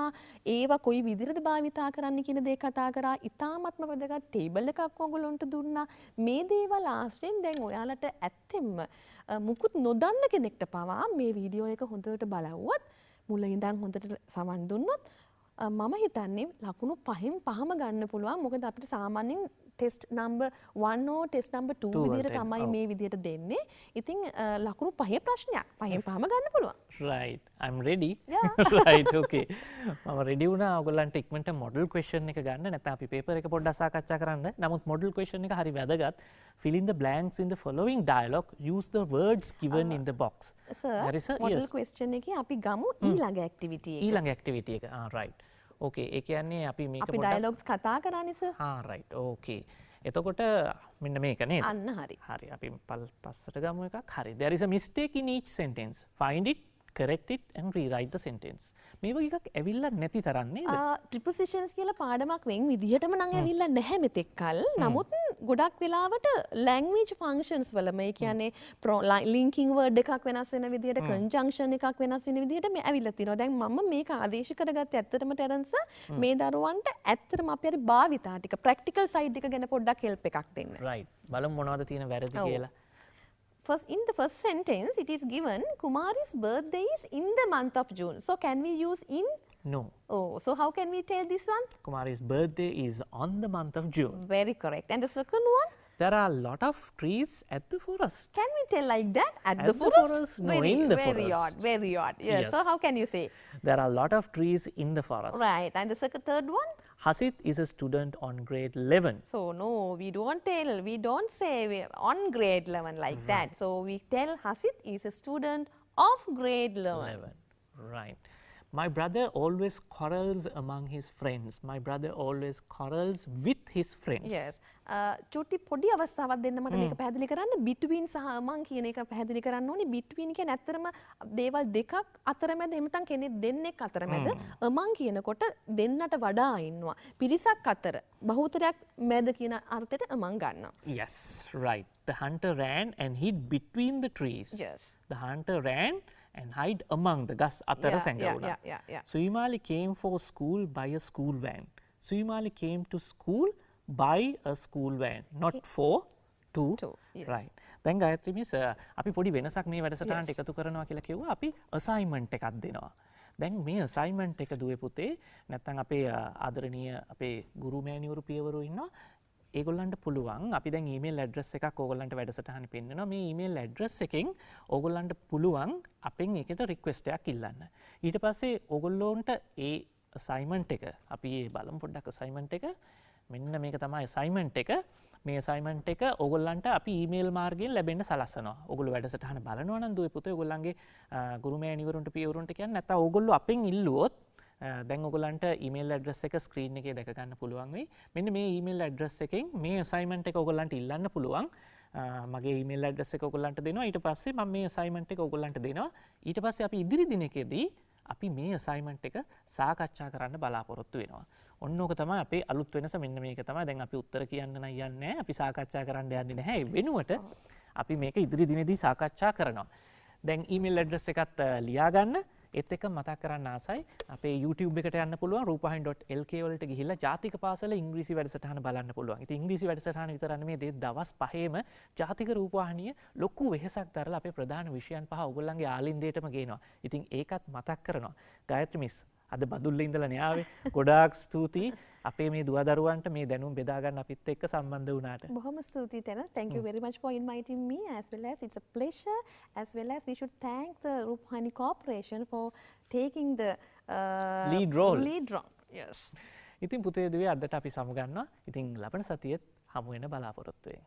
S2: ඒවා කොයි විදිහටද භාවිතා කරන්න කියන දේ කතා කරා. ඉතාමත්ම වැදගත් ටේබල් එකක් ඔයගොල්ලන්ට දුන්නා. මේ දේවල් ආශ්‍රයෙන් දැන් ඔයාලට ඇත්තෙන්ම මුකුත් නොදන්න කෙනෙක්ට පවා මේ වීඩියෝ එක හොඳට බලවුවත් මුල ඉඳන් හොඳට සමන් දුන්නොත් මම හිතන්නේ ලකුණු 5න් 5ම ගන්න පුළුවන්. මොකද අපිට සාමාන්‍යයෙන් test number 1 or test number 2 විදිහට තමයි මේ විදිහට දෙන්නේ. ඉතින් ලකුණු 5 ප්‍රශ්නයක් 5න් 5ම ගන්න පුළුවන්.
S1: Right. I'm ready.
S2: Yeah.
S1: Right. Okay. මම ready වුණා ඔයගොල්ලන්ට ඉක්මනට model question එක ගන්න. නැත්නම් අපි paper එක පොඩ්ඩක් සාකච්ඡා කරන්න. නමුත් model question එක හරි වැදගත්. Fill in the blanks in the following dialogue. Use the words given in the box.
S2: Sir,
S1: There is a
S2: model
S1: yes.
S2: question එකේ අපි ගමු ඊළඟ activity එක.
S1: ඊළඟ activity එක. right. Okay. ඒ කියන්නේ අපි මේක
S2: අපි dialogues කතා කරානේ sir.
S1: right. Okay. එතකොට මෙන්න මේක නේද?
S2: අන්න හරි.
S1: හරි. අපි පස්සට ගමු එකක්. හරි. There is a mistake in each sentence. Find it, correct it and rewrite the sentence. මේ වගේ එකක් ඇවිල්ලා නැති තරම් නේද?
S2: prepositions කියලා පාඩමක් වෙන් විදිහටම නම් ඇවිල්ලා නැහැ මෙතෙක් කල්. නමුත් ගොඩක් වෙලාවට language functions වල මේ කියන්නේ linking word එකක් වෙනස් වෙන විදිහට conjunction එකක් වෙනස් වෙන විදිහට මේ ඇවිල්ලා තියෙනවා. දැන් මම මේක ආදේශ කරගත්තේ ඇත්තටම ටෙරන්ස් මේ දරුවන්ට ඇත්තටම අපි හරි භාවිතා ටික practical side එක ගැන පොඩ්ඩක් help එකක් දෙන්න.
S1: right. බලමු මොනවද තියෙන වැරදි කියලා.
S2: In the first sentence, it is given Kumari's birthday is in the month of June. So can we use in?
S1: No.
S2: Oh, so how can we tell this one?
S1: Kumari's birthday is on the month of June.
S2: Very correct. And the second one?
S1: There are a lot of trees at the forest.
S2: Can we tell like that? At the
S1: forest?
S2: forest?
S1: No, in the
S2: very
S1: forest.
S2: odd, very odd. Yes.
S1: Yes.
S2: So how can you say?
S1: There are a lot of trees in the forest.
S2: Right. And the third one?
S1: Hasit is a student on grade 11.
S2: So no, we don't say on grade 11 like that. So we tell Hasit is a student of grade 11.
S1: Right. My brother always quarrels among his friends. My brother always quarrels with his friends.
S2: yes. චුටි පොඩි අවස්ථාවක් දෙන්න මට මේක පැහැදිලි කරන්න. between සහ among කියන එක පැහැදිලි කරන්න ඕනේ. between කියන්නේ ඇත්තටම දේවල් දෙකක් අතරමැද එහෙම නැත්නම් කෙනෙක් දෙන්නෙක් අතරමැද among කියනකොට දෙන්නට වඩා ඉන්නවා. පිරිසක් අතර බහුතරයක් මැද කියන අර්ථයට among ගන්නවා.
S1: Yes, right. The hunter ran and hid between the trees.
S2: Yes.
S1: The hunter ran and hid among the ගස් අතර සැඟවුණා.
S2: yeah.
S1: Suyamali came for school by a school van. Suyamali came to school by a school van, not for to.
S2: yes.
S1: Right. දැන් ගායත්‍රි මිස් අපි පොඩි වෙනසක් මේ වැඩසටහනට එකතු කරනවා කියලා කිව්වා. අපි assignment එකක් දෙනවා. දැන් මේ assignment එක දුවේ පුතේ නැත්නම් අපේ ආදරණීය අපේ ගුරු මෑණිවරු පියවරු ඉන්නවා. ඒගොල්ලන්ට පුළුවන් අපි දැන් ඊමේල් ඇඩ්‍රස් එකක් ඕගොල්ලන්ට වැඩසටහනේ පෙන්නනවා. මේ ඊමේල් ඇඩ්‍රස් එකෙන් ඕගොල්ලන්ට පුළුවන් අපෙන් ඒකට රික්වෙස්ට් එකක් ඉල්ලන්න. ඊට පස්සේ ඕගොල්ලොන්ට ඒ assignment එක අපි බලමු පොඩ්ඩක් assignment එක. මෙන්න මේක තමයි assignment එක. මේ assignment එක ඕගොල්ලන්ට අපි ඊමේල් මාර්ගයෙන් ලැබෙන්න සලස්සනවා. ඕගොල්ලෝ වැඩසටහන බලනවා නම් දුවේ පුතේ ඕගොල්ලන්ගේ ගුරු මෑණිවරුන්ට පියවරුන්ට කියන්නේ නැත්නම් ඕගොල්ලෝ අපෙන් ඉල්ලුවොත් දැන් ඔයගලන්ට ඊමේල් ඇඩ්‍රස් එක ස්ක්‍රීන් එකේ දැක ගන්න පුළුවන් වෙයි. මෙන්න මේ ඊමේල් ඇඩ්‍රස් එකෙන් මේ අසයින්මන්ට් එක ඔයගලන්ට ඉල්ලන්න පුළුවන්. මගේ ඊමේල් ඇඩ්‍රස් එක ඔයගලන්ට දෙනවා. ඊට පස්සේ මම මේ අසයින්මන්ට් එක ඔයගලන්ට දෙනවා. ඊට පස්සේ අපි ඉදිරි දිනකදී අපි මේ අසයින්මන්ට් එක සාකච්ඡා කරන්න බලාපොරොත්තු වෙනවා. ඔන්න ඕක තමයි අපේ අලුත් වෙනස. මෙන්න මේක තමයි. දැන් අපි උත්තර කියන්න නම් යන්නේ නැහැ. අපි සාකච්ඡා කරන්න යන්නේ නැහැ. ඒ වෙනුවට අපි මේක ඉදිරි දිනේදී සාකච්ඡා කරනවා. දැන් ඊමේල් ඇඩ්‍රස් එකත් ලියා ගන්න. ඒත් එක්ක මතක් කරන්න ආසයි අපේ YouTube එකට යන්න පුළුවන් rupahani.lk වලට ගිහිල්ලා ජාතික පාසල ඉංග්‍රීසි වැඩසටහන බලන්න පුළුවන්. ඉතින් ඉංග්‍රීසි වැඩසටහන විතර නෙමෙයි දවස් 5ෙම ජාතික රූපවාහිනිය ලොකු වෙහෙසක් දරලා අපේ ප්‍රධාන විෂයන් 5 ඔයගොල්ලන්ගේ ආලින්දයටම ගේනවා. ඉතින් ඒකත් මතක් කරනවා. ගායත්‍රි මිස් අද බදුල්ලේ ඉඳලා නේ ආවේ. ගොඩාක් ස්තුතියි අපේ මේ දුවදරුවන්ට මේ දැනුම් බෙදා ගන්න අපිත් එක්ක සම්බන්ධ වුණාට.
S2: බොහොම ස්තුතියි Tenas. Thank you very much for inviting me, as well as it's a pleasure, as well as we should thank the Rupahani Corporation for taking the
S1: Lead role.
S2: Yes.
S1: ඉතින් පුතේ දුවේ අදට අපි සමුගන්නවා. ඉතින් ලබන සතියේත් හමු වෙන බලාපොරොත්තු වෙමු.